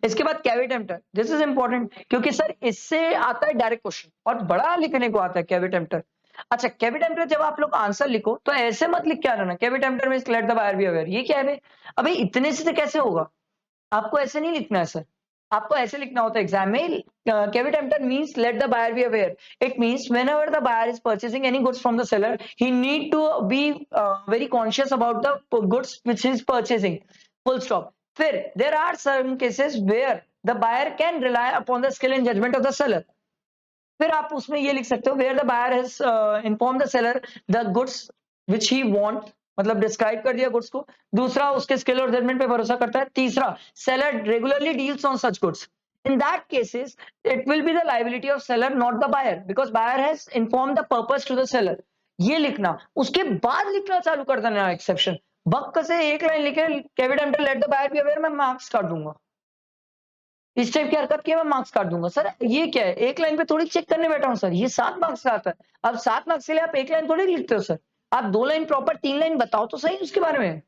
[SPEAKER 1] इसके बाद कैविटेम्प्टर, दिस इज इंपॉर्टेंट क्योंकि सर इससे आता है डायरेक्ट क्वेश्चन और बड़ा लिखने को आता है कैविटेम्प्टर। अच्छा, कैविटेम्प्टर जब आप लोग आंसर लिखो तो ऐसे मत लिख के आना ना, caveat emptor means let the buyer be aware. ये क्या है बे? अबे इतने से कैसे होगा? आपको ऐसे नहीं लिखना है सर, आपको ऐसे लिखना होता है एग्जाम में, caveat emptor means let the buyer be aware. It means whenever the buyer is purchasing any goods from the seller he need to be very conscious about the goods which is purchasing, full stop. फिर there are some cases where the buyer can rely upon the skill and judgement of the seller. फिर आप उसमें ये लिख सकते हो where the buyer has inform the seller the goods which he want, मतलब describe कर दिया गुड्स को। दूसरा, उसके स्किल और जजमेंट पे भरोसा करता है। तीसरा, seller regularly deals on such goods. In that cases, it will be the liability of seller, not the buyer, because buyer has informed the purpose to the seller. ये लिखना, उसके बाद लिखना चालू कर देना एक्सेप्शन। बक से एक लाइन लिखे caveat emptor let the buyer be aware, मैं मार्क्स काट दूंगा। इस टाइप की हरकत की मैं मार्क्स काट दूंगा सर। ये क्या है, एक लाइन पे थोड़ी चेक करने बैठा हूं सर, ये 7 मार्क्स का आता है। अब 7 मार्क्स के लिए आप एक लाइन थोड़ी लिखते हो सर, आप 2 लाइन प्रॉपर 3 लाइन बताओ तो सही उसके बारे में।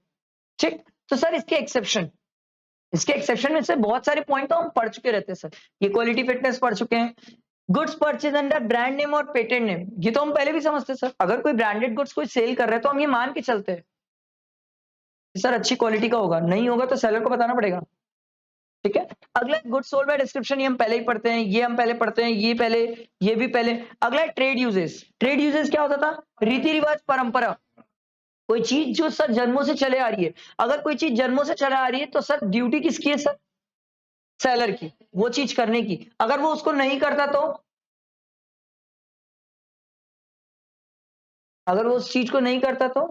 [SPEAKER 1] ठीक, तो सर इसके एक्सेप्शन में से बहुत सारे पॉइंट तो हम पढ़ चुके रहते हैं सर। ये क्वालिटी फिटनेस पढ़ चुके हैं, goods purchase under brand name और पेटेंट नेम, ये तो हम पहले भी समझते हैं सर। अगर कोई ब्रांडेड गुड्स कोई सेल कर रहा है तो हम ये मान के चलते हैं सर अच्छी क्वालिटी का होगा, नहीं होगा तो सेलर को बताना पड़ेगा। ठीक है। अगला, गुड सोल्ड बाय डिस्क्रिप्शन, ये हम पहले ही पढ़ते हैं, ये हम पहले पढ़ते हैं, ये पहले, ये भी पहले। अगला, ट्रेड यूजेस। ट्रेड यूजेस क्या होता था? रीति रिवाज, परंपरा। कोई चीज जो सर जन्मों से चले आ रही है, अगर कोई चीज जन्मों से चले आ रही है तो सर ड्यूटी किसकी है सर? सेलर की, वो चीज करने की। अगर वो उसको नहीं करता तो, अगर वो उस चीज को नहीं करता तो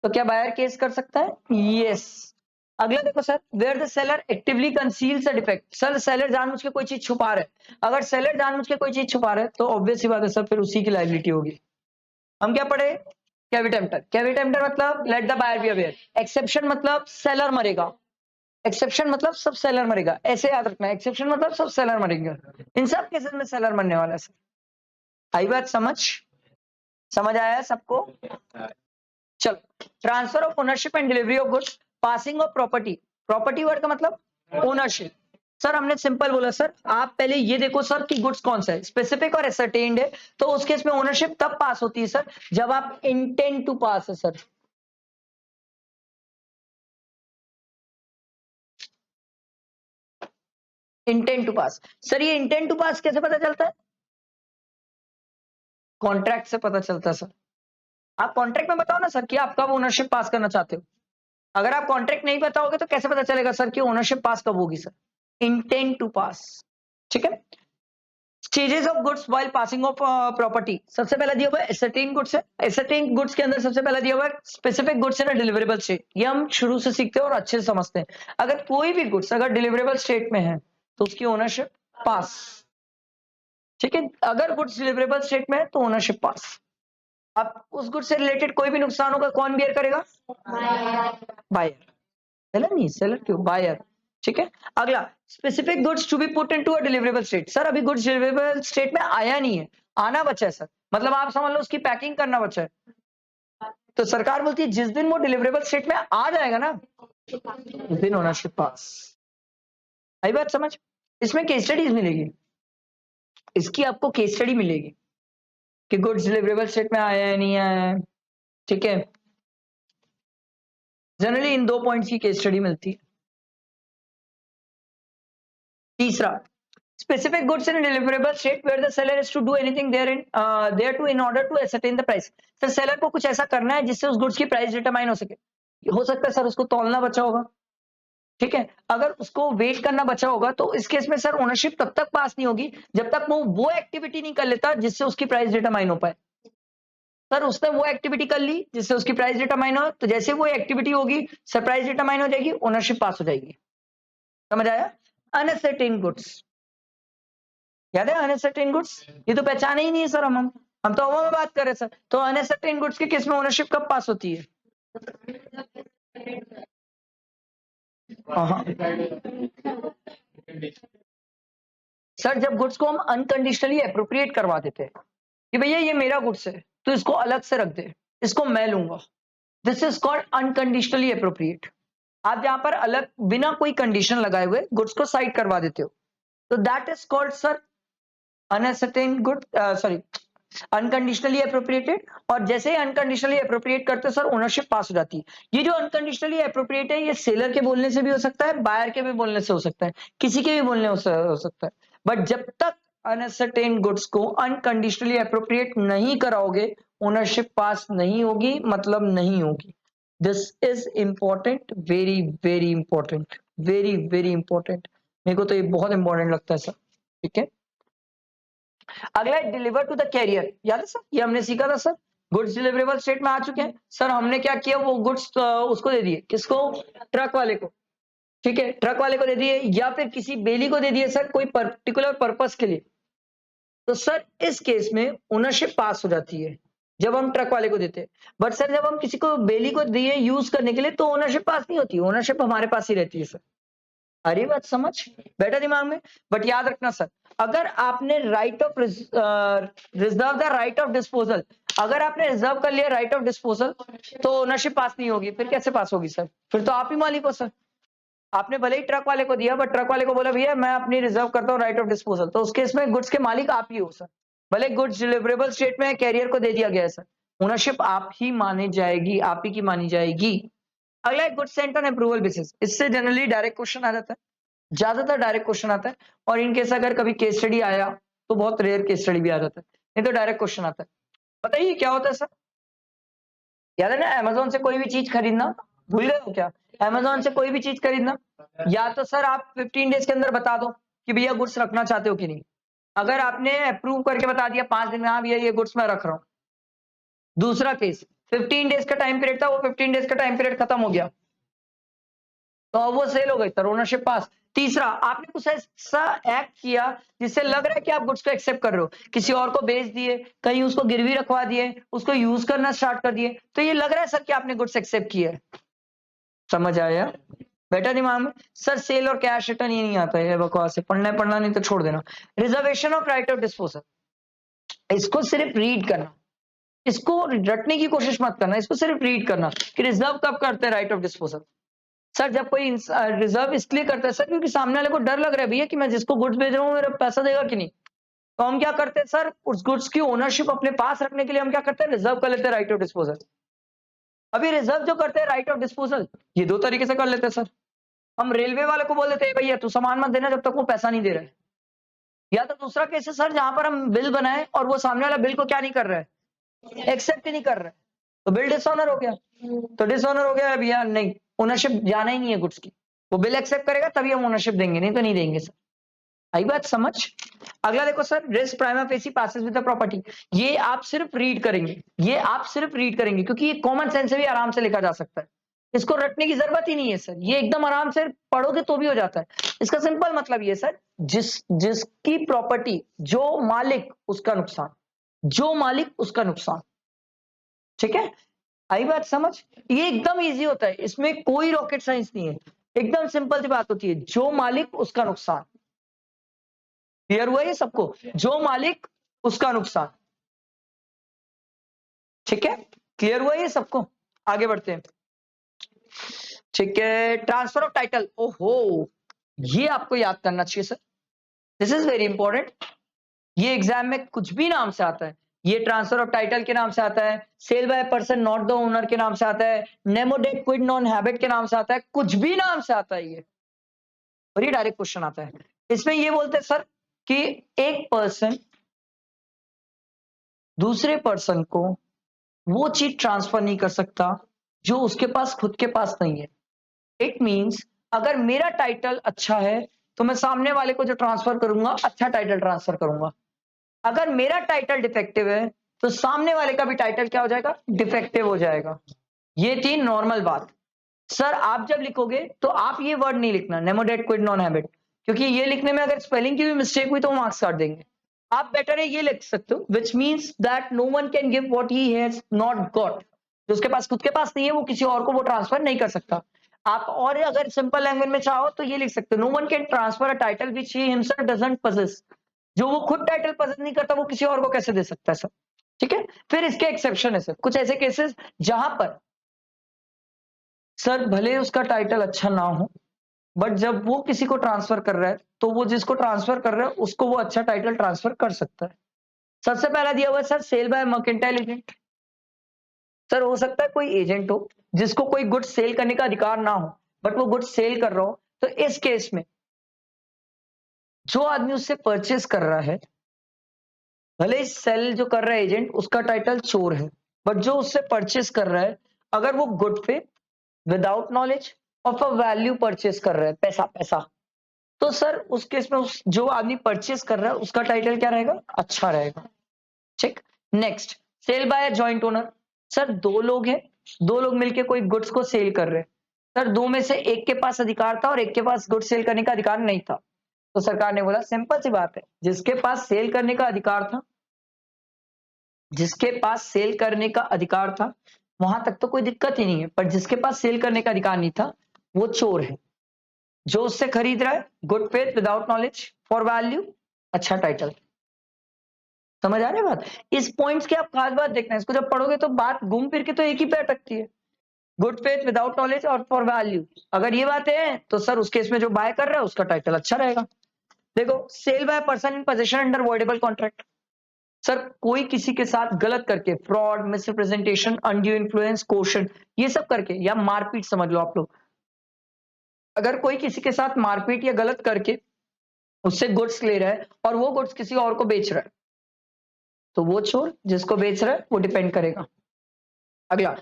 [SPEAKER 1] क्या बायर केस कर सकता है? यस। अगला देखो sir, where the seller actively conceals the defect. Sir seller जानबूझ के कोई चीज छुपा रहा है, अगर सेलर जानबूझ के कोई चीज छुपा रहा है तो ऑब्वियस सी बात है सर, फिर उसी की लायबिलिटी होगी। हम क्या पढ़े? कैविटेम्प्टर। कैविटेम्प्टर मतलब let the buyer be aware. Exception मतलब सेलर मरेगा, एक्सेप्शन मतलब सब सेलर मरेगा, ऐसे याद रखना, एक्सेप्शन मतलब सब सेलर मरेंगे। इन सब केसेस में सेलर मरने वाला है सर। आई बात समझ? समझ आया सबको? चलो, transfer of ownership and delivery of goods, passing of property. Property word का मतलब ओनरशिप। सर हमने सिंपल बोला सर, आप पहले ये देखो सर कि गुड्स कौन सा है, स्पेसिफिक और एसर्टेन्ड है, तो उस केस में ओनरशिप तब पास होती है सर जब आप इंटेंड टू पास है sir. Intend to pass, sir ये इंटेंड टू पास कैसे पता चलता है? कॉन्ट्रैक्ट से पता चलता है सर। आप कॉन्ट्रैक्ट में बताओ ना सर कि आप कब ओनरशिप पास करना चाहते हो। अगर आप कॉन्ट्रैक्ट नहीं बताओगे तो कैसे पता चलेगा सर कि ओनरशिप पास कब होगी सर। इंटेंट टू पास, ठीक है। Stages of goods while passing of property, सबसे पहला दिया हुआ है एसर्टेन गुड्स है। एसर्टेन गुड्स के अंदर सबसे पहला दिया हुआ है स्पेसिफिक गुड्स है ना डिलीवरेबल स्टेट। ये हम शुरू से सीखते हैं और अच्छे से समझते हैं। अगर कोई भी गुड्स अगर डिलीवरेबल स्टेट में है तो उसकी ओनरशिप पास, ठीक है। अगर गुड्स डिलीवरेबल स्टेट में है तो ओनरशिप पास। अब उस गुड्स से रिलेटेड कोई भी नुकसान होगा कौन बियर करेगा? बायर। सेलर नहीं, सेलर क्यों, बायर, ठीक है। अगला specific goods to be put into a deliverable state. Sir अभी गुड्स डिलीवरेबल स्टेट में आया नहीं है, आना बचा है सर, मतलब आप समझ लो उसकी पैकिंग करना बचा है। तो सरकार बोलती है जिस दिन वो डिलीवरेबल स्टेट में आ जाएगा ना उस दिन ओनरशिप पास। आई बात समझ? इसमें केस स्टडीज मिलेगी, इसकी आपको केस स्टडी मिलेगी कि गुड्स डिलीवरेबल स्टेट में आया है नहीं आया है, ठीक है। जनरली इन 2 पॉइंट्स की केस स्टडी मिलती है। तीसरा specific goods in a deliverable state where the seller is to do anything thereto in order to ascertain the price। Sir seller को कुछ ऐसा करना है जिससे उस गुड्स की प्राइस डिटरमाइन हो सके। हो सकता है सर उसको तौलना बचा होगा, ठीक है। अगर उसको वेट करना बचा होगा तो इस केस में सर ओनरशिप तब तक पास नहीं होगी जब तक वो एक्टिविटी नहीं कर लेता जिससे उसकी प्राइस डिटरमाइन हो पाए। सर उसने वो एक्टिविटी कर ली जिससे उसकी प्राइस डिटरमाइन हो, तो जैसे वो एक्टिविटी होगी सर प्राइस डिटरमाइन हो जाएगी, ओनरशिप पास हो जाएगी। समझ आया? अनसर्टेन गुड्स याद है? अनसर्टेन गुड्स ये तो पहचाने ही नहीं है सर। हम तो में बात कर रहे सर। तो अनसर्टेन गुड्स के केस में ओनरशिप कब पास होती है? सर जब गुड्स को हम अनकंडीशनली अप्रोप्रिएट करवा देते हैं कि भैया ये मेरा गुड्स है तो इसको अलग से रख दे, इसको मैं लूंगा, this is called unconditionally appropriate. आप जहां पर अलग बिना कोई कंडीशन लगाए हुए गुड्स को साइड करवा देते हो तो that is called sir uncertain good, sorry unconditionally appropriated. और जैसे ही अनकंडीशनली अप्रोप्रिएट करते हो सर ओनरशिप पास हो जाती है। ये जो अनकंडीशनली अप्रोप्रिएट है ये सेलर के बोलने से भी हो सकता है, बायर के भी बोलने से हो सकता है, किसी के भी बोलने हो सकता है। बट जब तक अनसर्टेन गुड्स को अनकंडीशनली अप्रोप्रिएट नहीं कराओगे ओनरशिप पास नहीं होगी, मतलब नहीं होगी। This is important, very very important, very very important. मेरे को तो ये बहुत इंपॉर्टेंट लगता है सर, ठीक है। अगला डिलीवर टू द कैरियर, याद है सर? ये हमने सीखा था सर। गुड्स डिलीवरेबल स्टेट में आ चुके हैं सर। हमने क्या किया, वो गुड्स उसको दे दिए, किसको? ट्रक वाले को, ठीक है। ट्रक वाले को दे दिए या फिर किसी बेली को दे दिए सर कोई पर्टिकुलर पर्पस के लिए। तो सर इस केस में ओनरशिप पास हो जाती है जब हम ट्रक वाले को देते हैं। बट सर जब हम किसी को बेली को दिए यूज करने के लिए तो ओनरशिप पास नहीं होती, ओनरशिप हमारे पास ही रहती है सर। अरे बात समझ बैठा दिमाग में? बट याद रखना सर, अगर आपने right of reserve the right of disposal, अगर आपने रिजर्व कर लिया राइट ऑफ डिस्पोजल तो ओनरशिप पास नहीं होगी। फिर कैसे पास होगी सर? फिर तो आप ही मालिक हो सर। आपने भले ही ट्रक वाले को दिया बट ट्रक वाले को बोला भैया मैं अपनी रिजर्व करता हूँ राइट ऑफ डिस्पोजल, तो उस केस में गुड्स के मालिक आप ही हो सर। भले गुड्स डिलीवरेबल स्टेट में कैरियर को दे दिया गया है सर, ओनरशिप आप ही मानी जाएगी, आप ही की मानी जाएगी। अगला good Saint on approval basis, इससे जनरली डायरेक्ट क्वेश्चन आ जाता है, ज्यादातर डायरेक्ट क्वेश्चन आता है। और इनकेस अगर कभी केस स्टडी आया तो बहुत रेयर केस स्टडी भी आ जाता है, नहीं तो डायरेक्ट क्वेश्चन आता है। बताइए क्या होता है सर? याद है ना, अमेजोन से कोई भी चीज खरीदना, भूल गए हो क्या? अमेजोन से कोई भी चीज खरीदना, या तो सर आप 15 डेज के अंदर बता दो कि भैया गुड्स रखना चाहते हो कि नहीं। अगर आपने अप्रूव करके बता दिया 5 दिन में, हाँ भैया ये गुड्स मैं रख रहा हूँ। दूसरा केस 15 डेज का टाइम पीरियड था, वो 15 डेज का टाइम पीरियड खत्म हो गया तो अब वो सेल हो गई सर, ओनरशिप पास। तीसरा, आपने कुछ ऐसा एक्ट किया जिससे लग रहा है कि आप गुड्स को एक्सेप्ट कर रहे हो, किसी और को बेच दिए, कहीं उसको गिरवी रखवा दिए, उसको यूज करना स्टार्ट कर दिए, तो ये लग रहा है सर कि आपने गुड्स एक्सेप्ट किया है। समझ आया? बेटा दिमाग में? सर सेल और कैश रिटर्न ये नहीं आता है, बकवास है, पढ़ना नहीं तो छोड़ देना। Reservation of right of disposal, इसको सिर्फ रीड करना, इसको रटने की कोशिश मत करना, इसको सिर्फ रीड करना कि रिजर्व कब करते हैं राइट ऑफ डिस्पोजल। सर जब कोई रिजर्व इसलिए करता है सर क्योंकि सामने वाले को डर लग रहा है भैया कि मैं जिसको गुड्स भेज रहा हूँ मेरा पैसा देगा कि नहीं। तो हम क्या करते हैं सर, उस गुड्स की ओनरशिप अपने पास रखने के लिए हम क्या करते हैं, रिजर्व कर लेते हैं राइट ऑफ डिस्पोजल। अभी रिजर्व जो करते हैं राइट ऑफ डिस्पोजल, ये 2 तरीके से कर लेते हैं सर। हम रेलवे वाले को बोल देते हैं भैया तू सामान मत देना जब तक वो पैसा नहीं दे रहा है, या तो दूसरा केस है सर जहां पर हम बिल बनाए और वो सामने वाला बिल को क्या नहीं कर रहा है, एक्सेप्ट ही नहीं कर रहा है, तो बिल डिसऑनर हो गया। तो डिसऑनर हो गया भैया, नहीं ओनरशिप जाना ही नहीं है गुड्स की, वो बिल एक्सेप्ट करेगा तभी हम ओनरशिप देंगे, नहीं तो नहीं देंगे सर। आई बात समझ। अगला देखो sir, risk prima facie passes with the property. ये आप सिर्फ रीड करेंगे, ये आप सिर्फ रीड करेंगे, क्योंकि ये कॉमन सेंस से भी आराम से लिखा जा सकता है, इसको रटने की जरूरत ही नहीं है सर, ये एकदम आराम से पढ़ोगे तो भी हो जाता है। इसका सिंपल मतलब ये सर, जिसकी प्रॉपर्टी, जो मालिक उसका नुकसान, जो मालिक उसका नुकसान, ठीक है। आई बात समझ। ये एकदम इजी होता है, इसमें कोई रॉकेट साइंस नहीं है, एकदम सिंपल सी बात होती है, जो मालिक उसका नुकसान। क्लियर हुआ ये सबको, जो मालिक उसका नुकसान, ठीक है। क्लियर हुआ ये सबको, आगे बढ़ते हैं। ठीक है, ट्रांसफर ऑफ टाइटल, ओहो ये आपको याद करना चाहिए sir, this is very important. ये एग्जाम में कुछ भी नाम से आता है, ये ट्रांसफर ऑफ टाइटल के नाम से आता है, sale by person not the owner के नाम से आता है, nemo dat quod non habet के नाम से आता है, कुछ भी नाम से आता है ये, और ये डायरेक्ट क्वेश्चन आता है। इसमें ये बोलते हैं सर कि एक पर्सन दूसरे पर्सन को वो चीज ट्रांसफर नहीं कर सकता जो उसके पास खुद के पास नहीं है। इट मींस अगर मेरा टाइटल अच्छा है तो मैं सामने वाले को जो ट्रांसफर करूंगा अच्छा टाइटल ट्रांसफर करूंगा, अगर मेरा टाइटल डिफेक्टिव है तो सामने वाले का भी टाइटल क्या हो जाएगा, डिफेक्टिव हो जाएगा। ये थी नॉर्मल बात। सर आप जब लिखोगे तो आप ये वर्ड नहीं लिखना, नेमोडेट क्विड नॉन हैबिट, क्योंकि ये लिखने में अगर स्पेलिंग की भी मिस्टेक हुई तो वो मार्क्स काट देंगे। आप बेटर है ये लिख सकते हो, which means that no one can give what he has not got, जो उसके पास खुद के पास नहीं है वो किसी और को वो ट्रांसफर नहीं कर सकता। आप और अगर सिंपल लैंग्वेज में चाहो तो ये लिख सकते हो, no one can transfer a title which he himself doesn't possess, जो वो खुद टाइटल पसंद नहीं करता वो किसी और को कैसे दे सकता है सर, ठीक है। फिर इसके एक्सेप्शन है सर, कुछ ऐसे केसेस जहां पर सर भले उसका टाइटल अच्छा ना हो, बट जब वो किसी को ट्रांसफर कर रहा है तो वो जिसको ट्रांसफर कर रहा है उसको वो अच्छा टाइटल ट्रांसफर कर सकता है। सबसे पहला दिया हुआ है sir, sale by mercantile agent. Sir हो सकता है कोई एजेंट हो जिसको कोई गुड्स सेल करने का अधिकार ना हो, बट वो गुड्स सेल कर रहा हो, तो इस केस में जो आदमी उससे परचेस कर रहा है, भले ही सेल जो कर रहा है एजेंट उसका टाइटल चोर है, बट जो उससे परचेस कर रहा है, अगर वो गुड पे without knowledge of a value purchase कर रहा है, पैसा पैसा, तो सर उस केस में उस जो आदमी परचेस कर रहा है उसका टाइटल क्या रहेगा, अच्छा रहेगा। ठीक। Next, sale by joint owner. Sir दो लोग हैं, दो लोग मिलके कोई गुड्स को सेल कर रहे हैं, सर दो में से एक के पास अधिकार था और एक के पास गुड्स सेल करने का अधिकार नहीं था, तो सरकार ने बोला सिंपल सी बात है, जिसके पास सेल करने का अधिकार था, जिसके पास सेल करने का अधिकार था वहां तक तो कोई दिक्कत ही नहीं है, पर जिसके पास सेल करने का अधिकार नहीं था वो चोर है। जो उससे खरीद रहा है, good faith without knowledge for value, अच्छा टाइटल। समझ आ रही है बात। इस पॉइंट्स की आप खास बात देखना है, इसको जब पढ़ोगे तो बात घूम फिर के तो एक ही पे अटकती है, गुड फेथ विदाउट नॉलेज और फॉर वैल्यू। अगर ये बातें हैं तो सर उस केस में जो बाय कर रहा है उसका टाइटल अच्छा रहेगा। देखो, sale by person in position under voidable contract. Sir कोई किसी के साथ गलत करके, fraud, misrepresentation, undue influence, coercion, ये सब करके, या मारपीट समझ लो आप लोग, अगर कोई किसी के साथ मारपीट या गलत करके उससे गुड्स ले रहा है और वो गुड्स किसी और को बेच रहा है, तो वो चोर, जिसको बेच रहा है वो डिपेंड करेगा। अगला,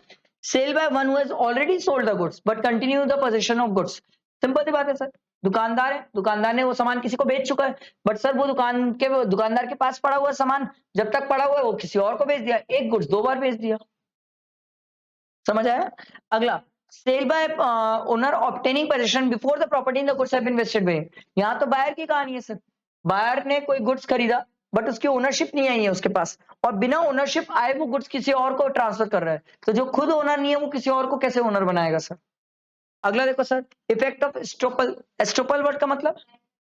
[SPEAKER 1] sale by one who has already sold the goods but continue the possession of goods. Simple सी बात है सर, दुकानदार है, दुकानदार ने वो सामान किसी को बेच चुका है, बट सर वो दुकानदार के पास पड़ा हुआ सामान जब तक पड़ा हुआ है वो किसी और को बेच दिया, एक गुड्स दो बार बेच दिया। समझ आया। अगला, sale by owner obtaining position before the property in the goods have been vested by. यहां तो बायर की कहानी है सर, बायर ने कोई गुड्स खरीदा बट उसकी ओनरशिप नहीं आई है उसके पास, और बिना ओनरशिप आए वो गुड्स किसी और को ट्रांसफर कर रहा है, तो जो खुद ओनर नहीं है वो किसी और को कैसे ओनर बनाएगा सर। अगला देखो सर, इफेक्ट ऑफ एस्ट्रोपल। एस्ट्रोपल वर्ड का मतलब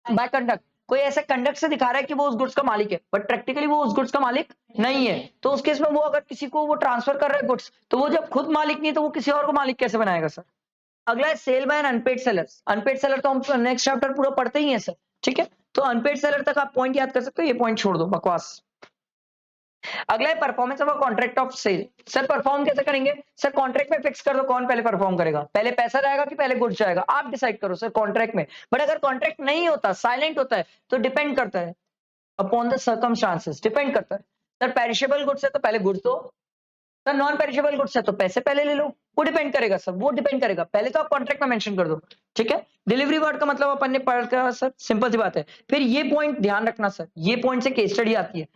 [SPEAKER 1] बाय कंडक्ट, कोई ऐसे कंडक्ट से दिखा रहा है कि वो उस गुड्स का मालिक है बट प्रैक्टिकली वो उस गुड्स का मालिक नहीं है, तो उस केस में वो अगर किसी को वो ट्रांसफर कर रहा है गुड्स, तो वो जब खुद मालिक नहीं है तो वो किसी और को मालिक कैसे बनाएगा सर। अगला है sale by an unpaid seller. Unpaid seller तो हम नेक्स्ट चैप्टर पूरा पढ़ते ही है सर, ठीक है, तो अनपेड सेलर तक आप पॉइंट याद कर सकते हो, ये पॉइंट छोड़ दो बकवास। अगला है performance of a contract of sale. Sir perform कैसे करेंगे, सर कॉन्ट्रैक्ट में फिक्स कर दो कौन पहले परफॉर्म करेगा, पहले पैसा जाएगा कि पहले गुड्स जाएगा, आप डिसाइड करो सर कॉन्ट्रैक्ट में। बट अगर कॉन्ट्रैक्ट नहीं होता, साइलेंट होता है, तो डिपेंड करता है अपॉन द सर्कमस्टांसेस, डिपेंड करता है। सर पेरिशेबल गुड्स है तो पहले गुड्स दो, सर नॉन पेरिशेबल गुड्स है तो पैसे पहले ले लो, वो डिपेंड करेगा सर, वो डिपेंड करेगा। पहले तो आप कॉन्ट्रैक्ट में मेंशन कर दो, ठीक है। डिलीवरी वर्ड का मतलब अपन ने पढ़ा सर, सिंपल सी बात है। फिर ये पॉइंट ध्यान रखना सर, ये पॉइंट से केस स्टडी आती है।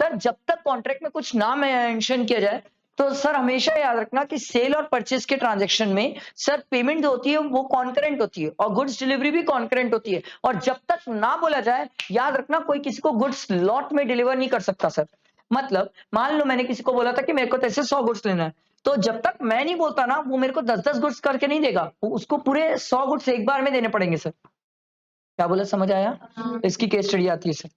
[SPEAKER 1] सर जब तक कॉन्ट्रैक्ट में कुछ ना मेंशन किया जाए, तो सर हमेशा याद रखना कि सेल और परचेज के ट्रांजैक्शन में सर पेमेंट जो होती है वो कॉन्करेंट होती है, और गुड्स डिलीवरी भी कॉन्करेंट होती है। और जब तक ना बोला जाए, याद रखना कोई किसी को गुड्स लॉट में डिलीवर नहीं कर सकता सर। मतलब मान लो मैंने किसी को बोला था कि मेरे को तेरे से 100 गुड्स लेना है, तो जब तक मैं नहीं बोलता ना, वो मेरे को 10-10 गुड्स करके नहीं देगा, वो उसको पूरे 100 गुड्स एक बार में देने पड़ेंगे सर। क्या बोला, समझ आया? इसकी केस स्टडी आती है सर।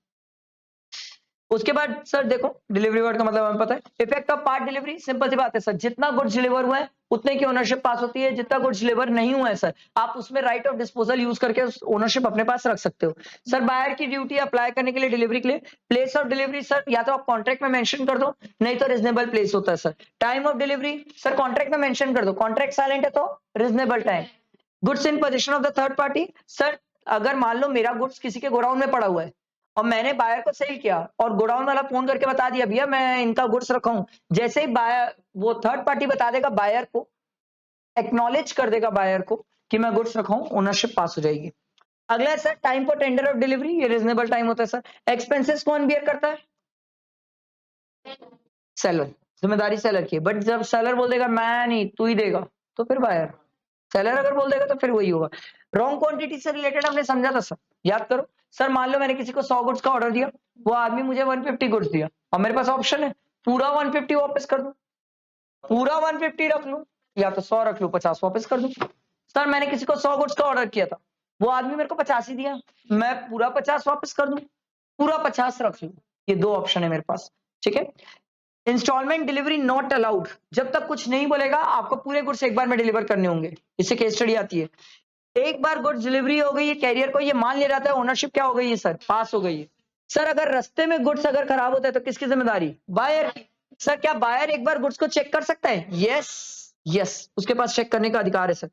[SPEAKER 1] उसके बाद सर देखो, डिलीवरी वर्ड का मतलब हमें पता है। Effect of part delivery, simple सी बात है सर, जितना गुड्स डिलीवर हुआ है उतने की ओनरशिप पास होती है। जितना गुड्स डिलीवर नहीं हुआ है सर, आप उसमें राइट ऑफ डिस्पोजल यूज करके ओनरशिप अपने पास रख सकते हो। सर बायर की ड्यूटी अप्लाई करने के लिए डिलीवरी के लिए, प्लेस ऑफ डिलीवरी सर या तो आप कॉन्ट्रैक्ट में मेंशन कर दो, नहीं तो रिजनेबल प्लेस होता है sir. Time of delivery sir contract में मेंशन कर दो, कॉन्ट्रैक्ट साइलेंट है तो reasonable time. Goods in position of the third party sir, अगर मान लो मेरा गुड्स किसी के गोडाउन में पड़ा हुआ है और मैंने बायर को सेल किया, और गोडाउन वाला फोन करके बता दिया भैया मैं इनका गुड्स रखा हूं, जैसे ही बायर, वो थर्ड पार्टी बता देगा बायर को, एक्नॉलेज कर देगा बायर को कि मैं गुड्स रखा हूं, ओनरशिप पास हो जाएगी। अगला है sir time for tender of delivery, ये रिजनेबल टाइम होता है सर। एक्सपेंसेस कौन बियर करता है? सेलर, जिम्मेदारी सेलर की है। बट जब सेलर बोल देगा मैं नहीं तू ही देगा, तो फिर बायर। सेलर अगर बोल देगा तो फिर वही होगा। रॉन्ग क्वांटिटी से रिलेटेड हमने समझा था सर, याद करो। सर मान लो मैंने किसी को 100 गुड्स का ऑर्डर दिया, वो आदमी मुझे 150 गुड्स दिया, और मेरे पास ऑप्शन है पूरा 150 वापस कर दूं, पूरा 150 रख लूं, या तो 100 रख लूं, 50 वापस कर दूं। सर मैंने किसी को 100 गुड्स का ऑर्डर किया था, वो आदमी मेरे को 50 ही दिया, मैं पूरा 50 वापस कर दूं, पूरा 50 रख लूं। ये दो ऑप्शन है मेरे पास, ठीक है। इंस्टॉलमेंट डिलीवरी नॉट अलाउड, जब तक कुछ नहीं बोलेगा आपको पूरे गुड्स एक बार में डिलीवर करने होंगे। इससे केस स्टडी आती है। एक बार गुड्स डिलीवरी हो गई है कैरियर को, ये मान लिया जाता है ओनरशिप क्या हो गई है सर, पास हो गई है। सर अगर रास्ते में गुड्स अगर खराब होता है तो किसकी जिम्मेदारी? बायर की। सर क्या बायर एक बार गुड्स को चेक कर सकता है? यस, यस, उसके पास चेक करने का अधिकार है sir.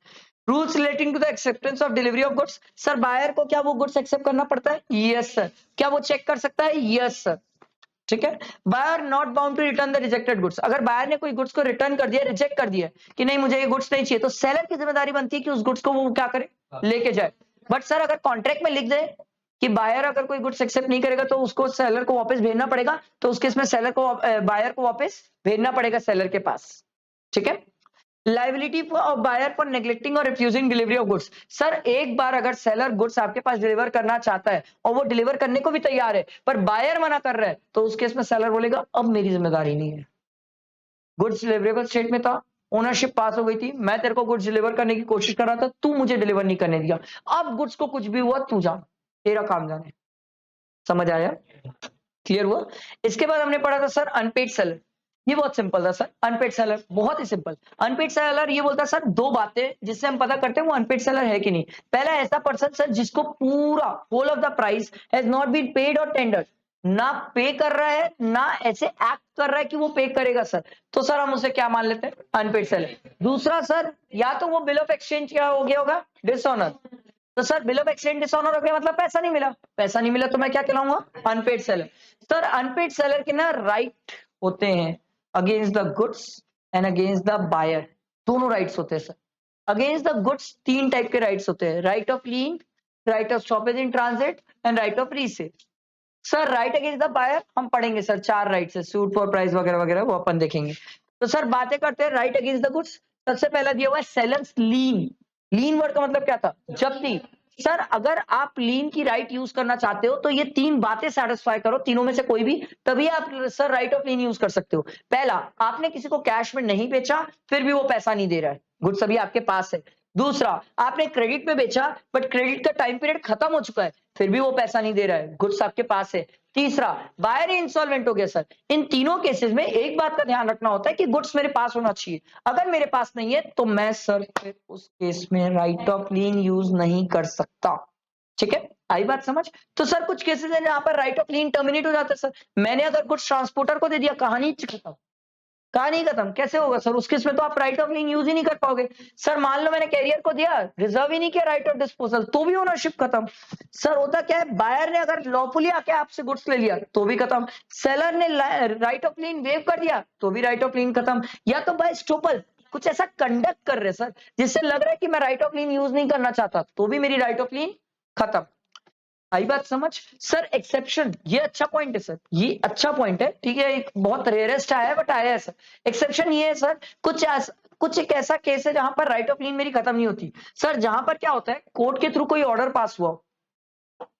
[SPEAKER 1] Rules relating to the acceptance of delivery of goods, sir buyer को क्या वो गुड्स एक्सेप्ट करना पड़ता है? Yes sir. क्या वो चेक कर सकता है? यस सर, ठीक है। Buyer not bound to return the rejected goods, अगर बायर ने कोई गुड्स को रिटर्न कर दिया, रिजेक्ट कर दिया कि नहीं मुझे ये गुड्स नहीं चाहिए, तो सेलर की जिम्मेदारी बनती है कि उस गुड्स को वो क्या करे, लेके जाए। बट सर अगर कॉन्ट्रैक्ट में लिख दे कि बायर अगर कोई गुड्स एक्सेप्ट नहीं करेगा तो उसको सेलर को वापस भेजना पड़ेगा, तो उस केस में सेलर को बायर को वापस भेजना पड़ेगा सेलर के पास, ठीक है। Liability of buyer for neglecting और refusing delivery of goods, sir एक बार अगर सेलर गुड्स आपके पास डिलीवर करना चाहता है और वो डिलीवर करने को भी तैयार है, पर बायर मना कर रहा है, तो उस केस में सेलर बोलेगा अब मेरी जिम्मेदारी नहीं है, गुड्स डिलीवरेबल स्टेट में था, ओनरशिप पास हो गई थी, मैं तेरे को गुड्स डिलीवर करने की कोशिश कर रहा था, तू मुझे डिलीवर नहीं करने दिया, अब गुड्स को कुछ भी हुआ तू जा, तेरा काम जाने। समझ आया? क्लियर हुआ? इसके बाद हमने पढ़ा था सर अनपेड सेलर, ये बहुत सिंपल था सर। अनपेड सेलर बहुत ही सिंपल। अनपेड सेलर ये बोलता है सर दो बातें जिससे हम पता करते हैं वो अनपेड सेलर है कि नहीं। पहला ऐसा पर्सन सर जिसको पूरा whole of the price has not been paid और टेंडर्ड, ना पे कर रहा है ना ऐसे एक्ट कर रहा है कि वो पे करेगा सर, तो सर हम उसे क्या मान लेते हैं? Unpaid seller. दूसरा सर, या तो वो बिल ऑफ एक्सचेंज क्या हो गया होगा? डिसऑनर। तो sir bill of exchange dishonour हो गया मतलब पैसा नहीं मिला, पैसा नहीं मिला तो मैं क्या कहलाऊंगा? Unpaid seller. Sir unpaid seller के ना राइट होते हैं against the goods and against the buyer, दोनों राइट्स होते हैं सर। अगेंस्ट द गुड्स तीन टाइप के राइट्स होते हैं, right of lien, right of stoppage in transit and right of resale. Sir right against the buyer हम पढ़ेंगे sir, चार राइट्स है, सूट फॉर प्राइस वगैरह वगैरह, वो अपन देखेंगे। तो सर बातें करते हैं राइट अगेंस्ट द गुड्स। सबसे पहला दिया हुआ है सेलर्स लीन। लीन वर्ड का मतलब क्या था? जब्ती। सर अगर आप लीन की राइट यूज करना चाहते हो तो ये तीन बातें सेटिस्फाई करो, तीनों में से कोई भी, तभी आप sir right of lean use कर सकते हो। पहला, आपने किसी को कैश में नहीं बेचा फिर भी वो पैसा नहीं दे रहा है, गुड्स अभी आपके पास है। दूसरा, आपने क्रेडिट में बेचा बट क्रेडिट का टाइम पीरियड खत्म हो चुका है फिर भी वो पैसा नहीं दे रहा है, गुड्स आपके पास है। तीसरा, बायर इंसॉल्वेंट हो गया सर। इन तीनों केसेस में एक बात का ध्यान रखना होता है कि गुड्स मेरे पास होना चाहिए, अगर मेरे पास नहीं है तो मैं सर फिर उस केस में राइट ऑफ लीन यूज नहीं कर सकता, ठीक है। आई बात समझ? तो सर कुछ केसेस है जहां पर राइट ऑफ लीन टर्मिनेट हो जाता है सर। मैंने अगर कुछ ट्रांसपोर्टर को दे दिया, कहानी खत्म, कहानी खत्म। कैसे होगा सर? उस केस में तो आप राइट ऑफ लीन यूज ही नहीं कर पाओगे। सर मान लो मैंने कैरियर को दिया, रिजर्व ही नहीं किया राइट ऑफ डिस्पोजल, तो भी ओनरशिप खत्म। सर होता क्या है, बायर ने अगर लॉफुली आके आपसे गुड्स ले लिया तो भी खत्म, सेलर ने राइट ऑफ लीन वेव कर दिया तो भी राइट ऑफ लीन खत्म, या तो बाय स्टोपल कुछ ऐसा कंडक्ट कर रहे सर जिससे लग रहा है कि मैं राइट ऑफ लीन यूज नहीं करना चाहता, तो भी मेरी राइट ऑफ लीन खत्म। आई बात समझ? सर एक्सेप्शन, ये अच्छा पॉइंट है सर, ये अच्छा पॉइंट है, ठीक है, एक बहुत रेयरेस्ट आया है बट आया है सर। एक्सेप्शन ये है सर, कुछ एक ऐसा केस है जहां पर राइट ऑफ लीन मेरी खत्म नहीं होती। सर जहां पर क्या होता है, कोर्ट के थ्रू कोई ऑर्डर पास हुआ,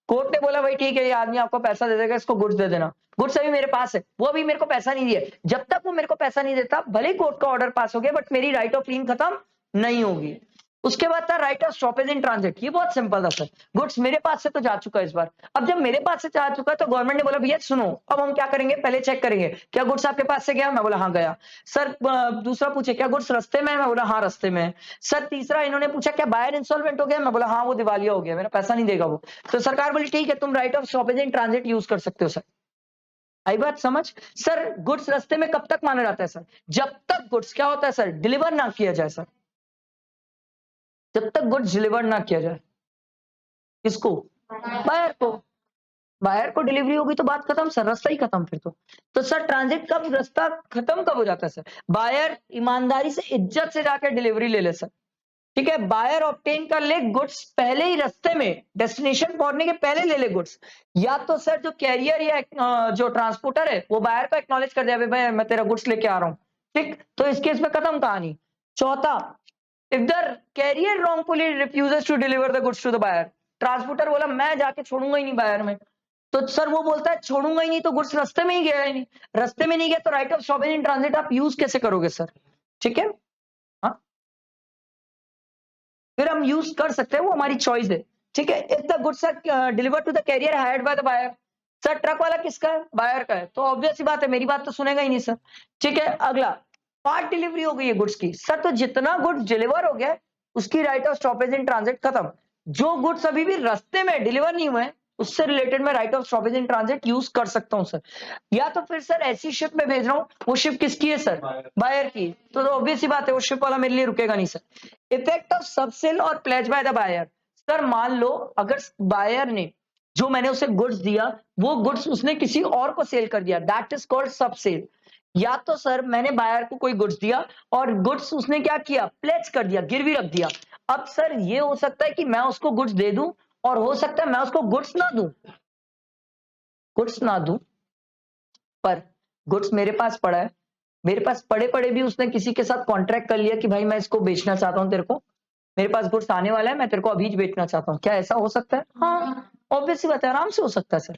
[SPEAKER 1] कोर्ट ने बोला भाई ठीक है ये आदमी आपको पैसा दे देगा, इसको गुड्स दे देना, गुड्स अभी मेरे पास है, वो अभी मेरे को पैसा नहीं दिया, जब तक वो मेरे को पैसा नहीं देता भले ही कोर्ट का ऑर्डर पास हो गया बट मेरी राइट ऑफ लीन खत्म नहीं होगी। उसके बाद था right of stoppage in transit, ये बहुत सिंपल था सर, गुड्स मेरे पास से तो जा चुका है इस बार, अब जब मेरे पास से जा चुका है तो गवर्नमेंट ने बोला भैया सुनो अब हम क्या करेंगे, पहले चेक करेंगे क्या गुड्स आपके पास से गया, मैं बोला हाँ गया। सर दूसरा पूछे क्या गुड्स रास्ते में है, मैं बोला हाँ रास्ते में है। सर तीसरा इन्होंने पूछा क्या बायर इंस्टॉलमेंट हो गया, मैं बोला हाँ वो दिवालिया हो गया, मेरा पैसा नहीं देगा वो। तो सरकार बोली ठीक है तुम right of stoppage in transit use कर सकते हो सर। आई बात समझ? सर गुड्स रास्ते में कब तक माना जाता है सर, जब तक गुड्स क्या होता है सर, डिलीवर ना किया जाए सर, जब तक गुड्स डिलीवर ना किया जाए। किसको? बायर को। बायर को डिलीवरी होगी तो बात खत्म सर, रास्ता ही खत्म फिर तो सर ट्रांजिट कब, रास्ता खत्म कब हो जाता है सर, बायर ईमानदारी से इज्जत से जाकर डिलीवरी ले ले सर, ठीक है, बायर ऑब्टेन कर ले गुड्स पहले ही रास्ते में डेस्टिनेशन पहुंचने के पहले ले ले गुड्स, या तो सर जो कैरियर या जो ट्रांसपोर्टर है वो बायर को एक्नॉलेज कर दे भाई मैं तेरा गुड्स लेके आ रहा हूं, ठीक, तो इस केस में खत्म कहानी। चौथा, if the carrier wrongfully refuses to deliver the goods to the buyer, transporter बोला मैं जाके छोड़ूंगा ही नहीं बायर में, तो सर वो बोलता है छोड़ूंगा ही नहीं तो गुड्स रास्ते में ही गया ही नहीं, रास्ते में नहीं गया तो right of stoppage in transit आप यूज कैसे करोगे सर? ठीक है, हाँ फिर हम यूज कर सकते हैं, वो हमारी चॉइस है, ठीक है। If the goods are deliver to the carrier hired by the buyer, sir truck वाला किसका है, बायर का है, तो ऑब्वियस सी बात है मेरी बात तो सुनेगा ही नहीं सर, ठीक है। अगला पार्ट डिलीवरी हो गई है गुड्स की, सर तो जितना गुड्स डिलीवर हो गया उसकी right of stoppage in transit खत्म, जो गुड्स अभी भी रास्ते में डिलीवर नहीं हुए उससे रिलेटेड मैं right of stoppage in transit use कर सकता हूं सर। या तो फिर सर ऐसी शिप में भेज रहा हूं, वो शिप किसकी है सर, बायर की, तो ऑब्वियस सी बात है वो शिप वाला मेरे लिए रुकेगा नहीं सर। इफेक्ट ऑफ सबसेल और pledge by the buyer, sir मान लो अगर बायर ने जो मैंने उसे गुड्स दिया वो गुड्स उसने किसी और को सेल कर दिया, दैट इज कॉल्ड सबसेल। या तो सर मैंने बायर को कोई गुड्स दिया और गुड्स उसने क्या किया, प्लेज कर दिया, गिरवी रख दिया, अब सर ये हो सकता है कि मैं उसको गुड्स दे दूं और हो सकता है मैं उसको गुड्स ना दूं, गुड्स ना दूं, पर गुड्स मेरे पास पड़ा है, मेरे पास पड़े पड़े भी उसने किसी के साथ कॉन्ट्रैक्ट कर लिया कि भाई मैं इसको बेचना चाहता हूं तेरे को, मेरे पास गुड्स आने वाला है मैं तेरे को अभी बेचना चाहता हूं, क्या ऐसा हो सकता है? हाँ ऑब्वियसली बात है, आराम से हो सकता है सर,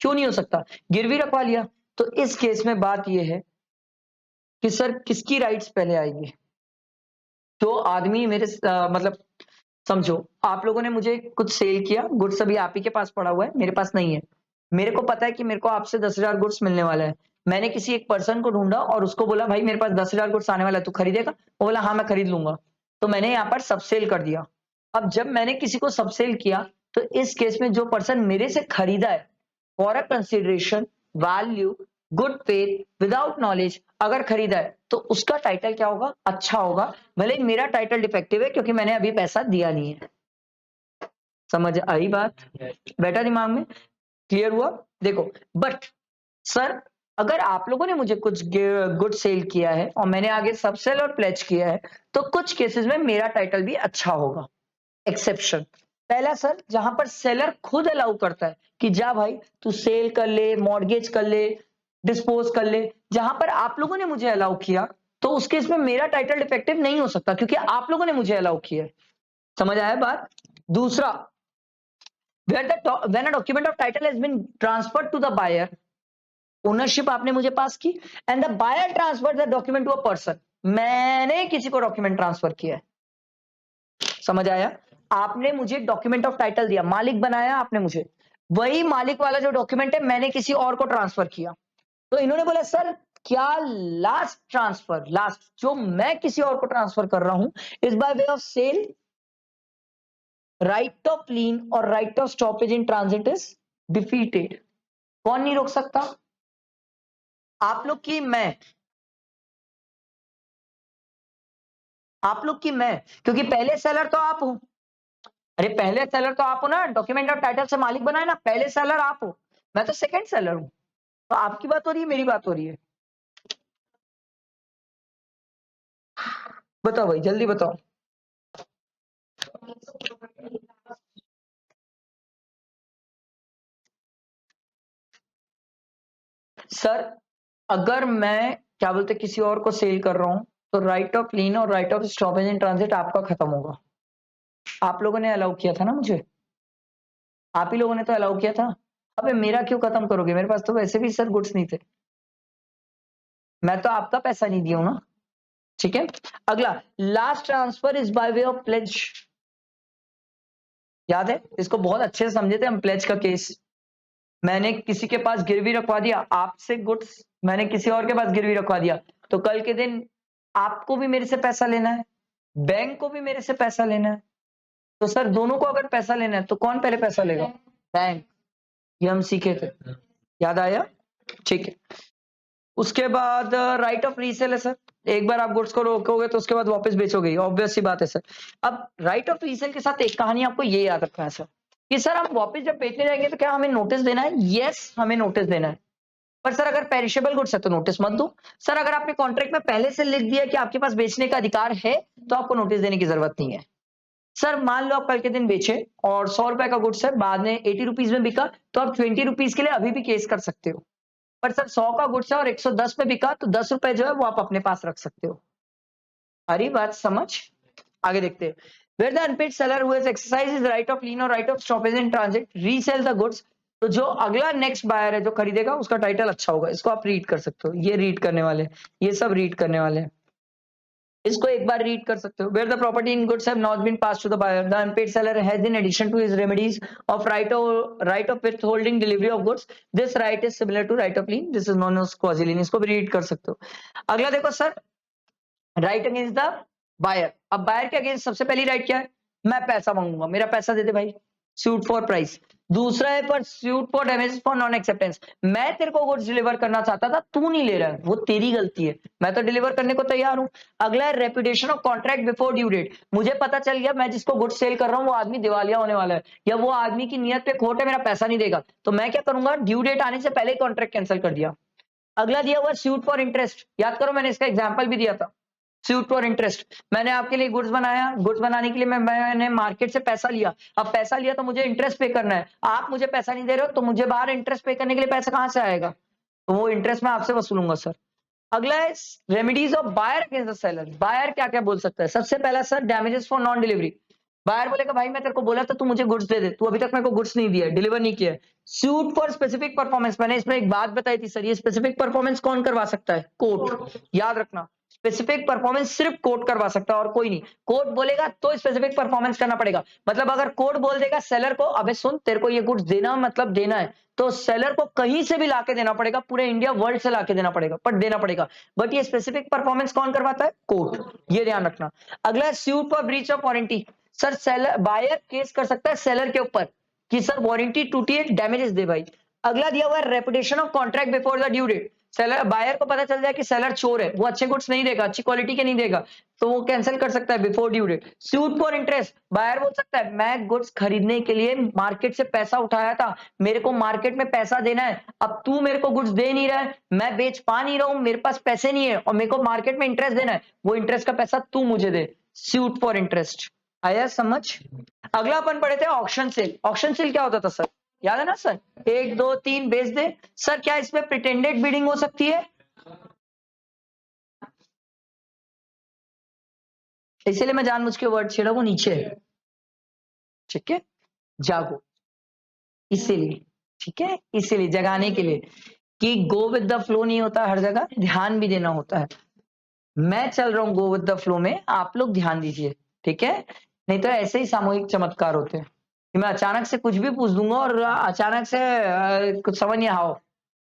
[SPEAKER 1] क्यों नहीं हो सकता, गिरवी रखवा लिया। तो इस केस में बात यह है कि सर किसकी राइट्स पहले आएगी, तो आदमी मेरे मतलब समझो आप लोगों ने मुझे कुछ सेल किया, गुड्स अभी आप ही के पास पड़ा हुआ है मेरे पास नहीं है, मेरे को पता है कि मेरे को आपसे 10,000 गुड्स मिलने वाला है, मैंने किसी एक पर्सन को ढूंढा और उसको बोला भाई मेरे पास 10,000 गुड्स आने वाला है तू खरीदेगा, वो बोला हाँ मैं खरीद लूंगा, तो मैंने यहाँ पर सबसेल कर दिया। अब जब मैंने किसी को सबसेल किया तो इस केस में जो पर्सन मेरे से खरीदा है for a consideration value good faith without knowledge अगर खरीदा है तो उसका टाइटल क्या होगा, अच्छा होगा, भले ही मेरा टाइटल डिफेक्टिव है क्योंकि मैंने अभी पैसा दिया नहीं है। समझ आई बात, बैठा दिमाग में, क्लियर हुआ? देखो बट सर अगर आप लोगों ने मुझे कुछ गुड सेल किया है और मैंने आगे सबसेल और प्लेज किया है तो कुछ केसेस में मेरा टाइटल भी अच्छा होगा। एक्सेप्शन, पहला सर जहां पर सेलर खुद अलाउ करता है कि जा भाई तू सेल कर ले, मॉर्गेज कर ले, डिस्पोज कर ले, जहां पर आप लोगों ने मुझे अलाउ किया तो उस केस में मेरा टाइटल डिफेक्टिव नहीं हो सकता क्योंकि आप लोगों ने मुझे अलाउ किया है। समझ आया बात? दूसरा, when a document of title has been transferred to the buyer, ownership आपने मुझे पास की and the buyer transfer the document to a person, मैंने किसी को डॉक्यूमेंट ट्रांसफर किया है। समझ आया? आपने मुझे डॉक्यूमेंट ऑफ टाइटल दिया, मालिक बनाया आपने मुझे, वही मालिक वाला जो डॉक्यूमेंट है मैंने किसी और को ट्रांसफर किया, तो इन्होंने बोला सर क्या लास्ट ट्रांसफर, लास्ट जो मैं किसी और को ट्रांसफर कर रहा हूं is by way of sale, right of lien और right of stoppage in transit is defeated. कौन नहीं रोक सकता? आप लोग की मैं आप लोग की मैं, क्योंकि पहले सेलर तो आप हो। अरे पहले सेलर तो आप हो ना, डॉक्यूमेंट और टाइटल से मालिक बनाए ना, पहले सेलर आप हो, मैं तो सेकंड सेलर हूँ। तो आपकी बात हो रही है, मेरी बात हो रही है। बताओ भाई, जल्दी बताओ। सर अगर मैं क्या बोलते किसी और को सेल कर रहा हूं, तो राइट ऑफ लीन और right of stoppage in transit आपका खत्म होगा। आप लोगों ने अलाउ किया था ना मुझे, आप ही लोगों ने तो अलाउ किया था। अबे मेरा क्यों खत्म करोगे, मेरे पास तो वैसे भी सर गुड्स नहीं थे, मैं तो आपका पैसा नहीं दिया हूं ना। ठीक है, अगला, last transfer is by way of pledge. याद है, इसको बहुत अच्छे से समझे थे हम, प्लेज का केस। मैंने किसी के पास गिरवी रखवा दिया, आपसे गुड्स मैंने किसी और के पास गिरवी रखवा दिया, तो कल के दिन आपको भी मेरे से पैसा लेना है, बैंक को भी मेरे से पैसा लेना है। तो सर दोनों को अगर पैसा लेना है तो कौन पहले पैसा लेगा? बैंक। ये हम सीखे थे, याद आया? ठीक है। उसके बाद राइट ऑफ रीसेल है सर, एक बार आप गुड्स को रोकोगे तो उसके बाद वापस बेचोगे, ऑब्वियस सी बात है सर। अब राइट ऑफ रीसेल के साथ एक कहानी आपको ये याद रखना है सर, कि सर हम वापस जब बेचने जाएंगे तो क्या हमें नोटिस देना है? यस, हमें नोटिस देना है। पर सर अगर पेरिशेबल गुड्स है तो नोटिस मत दो। सर अगर आपने कॉन्ट्रैक्ट में पहले से लिख दिया कि आपके पास बेचने का अधिकार है, तो आपको नोटिस देने की जरूरत नहीं है। सर मान लो आप कल के दिन बेचे और 100 रुपए का गुड्स है, बाद में 80 रुपीज में बिका, तो आप 20 रुपीज के लिए अभी भी केस कर सकते हो। पर सर 100 का गुड्स है और 110 पे बिका, तो 10 रुपए जो है वो आप अपने पास रख सकते हो। अरे बात समझ, आगे देखते हैं। Where the unpaid seller who has exercised his right of lien or right of stoppage in transit resell the goods, तो जो अगला नेक्स्ट बायर है जो खरीदेगा उसका टाइटल अच्छा होगा, इसको आप रीड कर सकते हो, ये रीड करने वाले, ये सब रीड करने वाले हैं। इसको एक बार रीड कर सकते हो। Where the property in goods have not been passed to the buyer, the unpaid seller has in addition to his remedies of right of withholding delivery of goods, this right is similar to right of lien, this is known as quasi lien, इसको भी read कर सकते हो। अगला देखो sir, right against the buyer. अब buyer के अगेंस्ट सबसे पहली राइट क्या है? मैं पैसा मांगूंगा, मेरा पैसा दे दे भाई, सूट फॉर प्राइस। दूसरा है पर suit for damage for non acceptance, मैं तेरे को गुड्स डिलीवर करना चाहता था, तू नहीं ले रहा है, वो तेरी गलती है, मैं तो डिलीवर करने को तैयार हूं। अगला है repudiation of contract before due date, मुझे पता चल गया मैं जिसको गुड्स सेल कर रहा हूं वो आदमी दिवालिया होने वाला है, या वो आदमी की नियत पे खोट है, मेरा पैसा नहीं देगा, तो मैं क्या करूंगा, ड्यू डेट आने से पहले कॉन्ट्रैक्ट कैंसिल कर दिया। अगला दिया हुआ सूट फॉर इंटरेस्ट, याद करो मैंने इसका एग्जाम्पल भी दिया था। सूट फॉर इंटरेस्ट, मैंने आपके लिए गुड्स बनाया, गुड्स बनाने के लिए मैंने मार्केट से पैसा लिया, अब पैसा लिया तो मुझे इंटरेस्ट पे करना है, आप मुझे पैसा नहीं दे रहे हो, तो मुझे बाहर इंटरेस्ट पे करने के लिए पैसा कहां से आएगा? तो वो इंटरेस्ट मैं आपसे वसूलूंगा सर। अगला है remedies of buyer against the seller, buyer क्या क्या बोल सकता है? सबसे पहला sir, damages for non delivery, buyer बोलेगा भाई मैं तेरे को बोला था तू मुझे गुड्स दे दे, तू अभी तक मेरे को गुड्स नहीं दिया, डिलीवर नहीं किया। सूट फॉर स्पेसिफिक परफॉर्मेंस, मैंने इसमें एक बात बताई थी सर, ये स्पेसिफिक परफॉर्मेंस कौन करवा सकता है? कोर्ट, याद रखना, स्पेसिफिक परफॉर्मेंस सिर्फ कोर्ट करवा सकता है और कोई नहीं। कोर्ट बोलेगा तो स्पेसिफिक परफॉर्मेंस करना पड़ेगा, मतलब अगर कोर्ट बोल देगा सेलर को अबे सुन तेरे को ये गुड्स देना मतलब देना है, तो सेलर को कहीं से भी लाके देना पड़ेगा, पूरे इंडिया वर्ल्ड से लाके देना पड़ेगा, पर देना पड़ेगा। बट ये स्पेसिफिक परफॉर्मेंस कौन करवाता है? कोर्ट, ये ध्यान रखना। अगला है suit for breach of warranty, sir seller buyer case कर सकता है सेलर के ऊपर कि सर वारंटी टूटी है, डैमेजेस दे भाई। अगला दिया हुआ है repudiation of contract before the due date, seller buyer को पता चल जाए कि सेलर चोर है, वो अच्छे गुड्स नहीं देगा, अच्छी क्वालिटी के नहीं देगा, तो वो कैंसिल कर सकता है before due date. Suit for interest, buyer बोल सकता है मैं गुड्स खरीदने के लिए मार्केट से पैसा उठाया था, मेरे को मार्केट में पैसा देना है, अब तू मेरे को गुड्स दे नहीं रहा है, मैं बेच पा नहीं रहा हूं, मेरे पास पैसे नहीं है और मेरे को मार्केट में इंटरेस्ट देना है, वो इंटरेस्ट का पैसा तू मुझे दे, सूट फॉर इंटरेस्ट। आया समझ? अगला अपन पढ़े थे ऑक्शन सेल, ऑक्शन सेल क्या होता था सर, याद है ना सर? 1 2 3 बेच दे। सर क्या इसमें प्रिटेंडेड बिडिंग हो सकती है? इसलिए मैं जानबूझ के वर्ड छेड़ा, वो नीचे है, ठीक है, जागो, इसीलिए, ठीक है, इसीलिए जगाने के लिए कि गो विद द फ्लो नहीं होता, हर जगह ध्यान भी देना होता है। मैं चल रहा हूं गो विद द फ्लो में, आप लोग ध्यान दीजिए, ठीक है, नहीं तो ऐसे ही सामूहिक चमत्कार होते हैं कि मैं अचानक से कुछ भी पूछ दूंगा और अचानक से कुछ समझ नहीं आओ।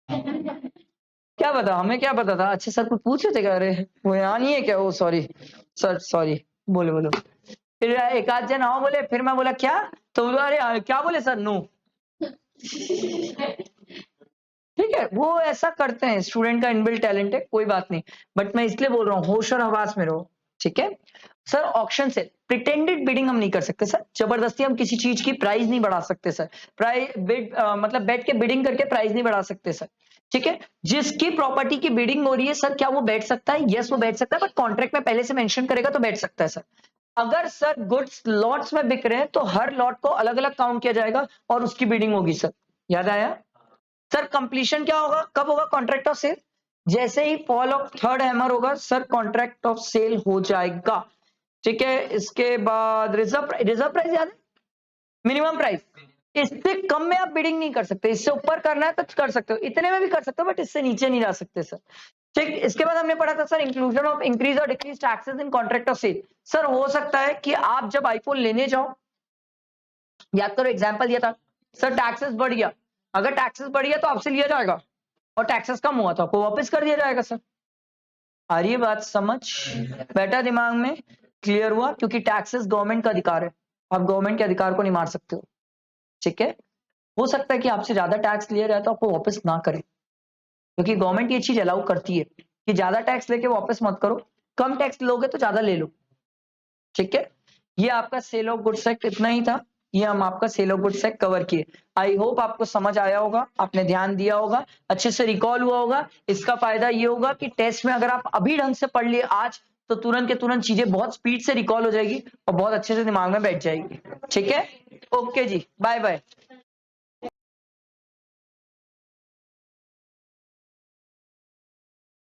[SPEAKER 1] क्या पता, हमें क्या पता था? अच्छे सर कुछ पूछ रहे थे क्या? अरे वो यहाँ नहीं है क्या? वो सॉरी सर, सॉरी, बोले बोलो। फिर एक आध जन हाँ बोले, फिर मैं बोला क्या, तो बोला अरे क्या बोले सर? नो। ठीक है, वो ऐसा करते हैं, स्टूडेंट का इनबिल्ट टैलेंट है, कोई बात नहीं, बट मैं इसलिए बोल रहा हूँ होश और हवास में रहो, ठीक है। सर ऑक्शन से प्रिटेंडेड बिडिंग हम नहीं कर सकते सर, जबरदस्ती हम किसी चीज की प्राइस नहीं बढ़ा सकते सर, प्राइस बिड मतलब बैठ के बिडिंग करके प्राइस नहीं बढ़ा सकते सर, ठीक है। जिसकी प्रॉपर्टी की बिडिंग हो रही है सर, क्या वो बैठ सकता है? यस वो बैठ सकता है, बट कॉन्ट्रैक्ट में पहले से मेंशन करेगा तो बैठ सकता है सर। अगर सर गुड्स लॉट्स में बिक रहे हैं तो हर लॉट को अलग अलग काउंट किया जाएगा और उसकी बिडिंग होगी सर, याद आया सर। कंप्लीशन क्या होगा, कब होगा? कॉन्ट्रैक्ट ऑफ सेल, जैसे ही फॉल ऑफ थर्ड हैमर होगा सर कॉन्ट्रैक्ट ऑफ सेल हो जाएगा, ठीक है। इसके बाद रिजर्व प्राइस याद है, मिनिमम प्राइस, इससे कम में आप बिडिंग नहीं कर सकते, इससे ऊपर करना है तो कर सकते हो, इतने में भी कर सकते हो बट इससे नीचे नहीं जा सकते सर, ठीक। इसके बाद हमने पढ़ा था सर इंक्लूजन ऑफ इंक्रीज और decrease taxes in contract of sale. Sir हो सकता है कि आप जब आईफोन लेने जाओ, याद करो एग्जांपल दिया था सर, टैक्सेस बढ़ गया, अगर टैक्सेस बढ़ गया तो आपसे लिया जाएगा और टैक्सेस कम हुआ तो आपको वापस कर दिया जाएगा सर। आ रही है बात समझ, बैठा दिमाग में, क्लियर हुआ? क्योंकि टैक्सेस गवर्नमेंट का अधिकार है, आप गवर्नमेंट के अधिकार को नहीं मार सकते हो, ठीक है। हो सकता है कि आपसे ज्यादा टैक्स लिया जाए तो आपको वापस ना करें, क्योंकि गवर्नमेंट ये चीज अलाउ करती है कि ज्यादा टैक्स लेके वापस मत करो, कम टैक्स लोगे तो ज्यादा ले लो, ठीक है। ये आपका सेल ऑफ गुड्स एक्ट इतना ही था, ये हम आपका sale of goods act cover किए। आई होप आपको समझ आया होगा, आपने ध्यान दिया होगा, अच्छे से रिकॉल हुआ होगा। इसका फायदा ये होगा कि टेस्ट में अगर आप अभी ढंग से पढ़ लिए आज, तो तुरंत के तुरंत चीजें बहुत स्पीड से रिकॉल हो जाएगी और बहुत अच्छे से दिमाग में बैठ जाएगी, ठीक है। ओके जी, बाय बाय।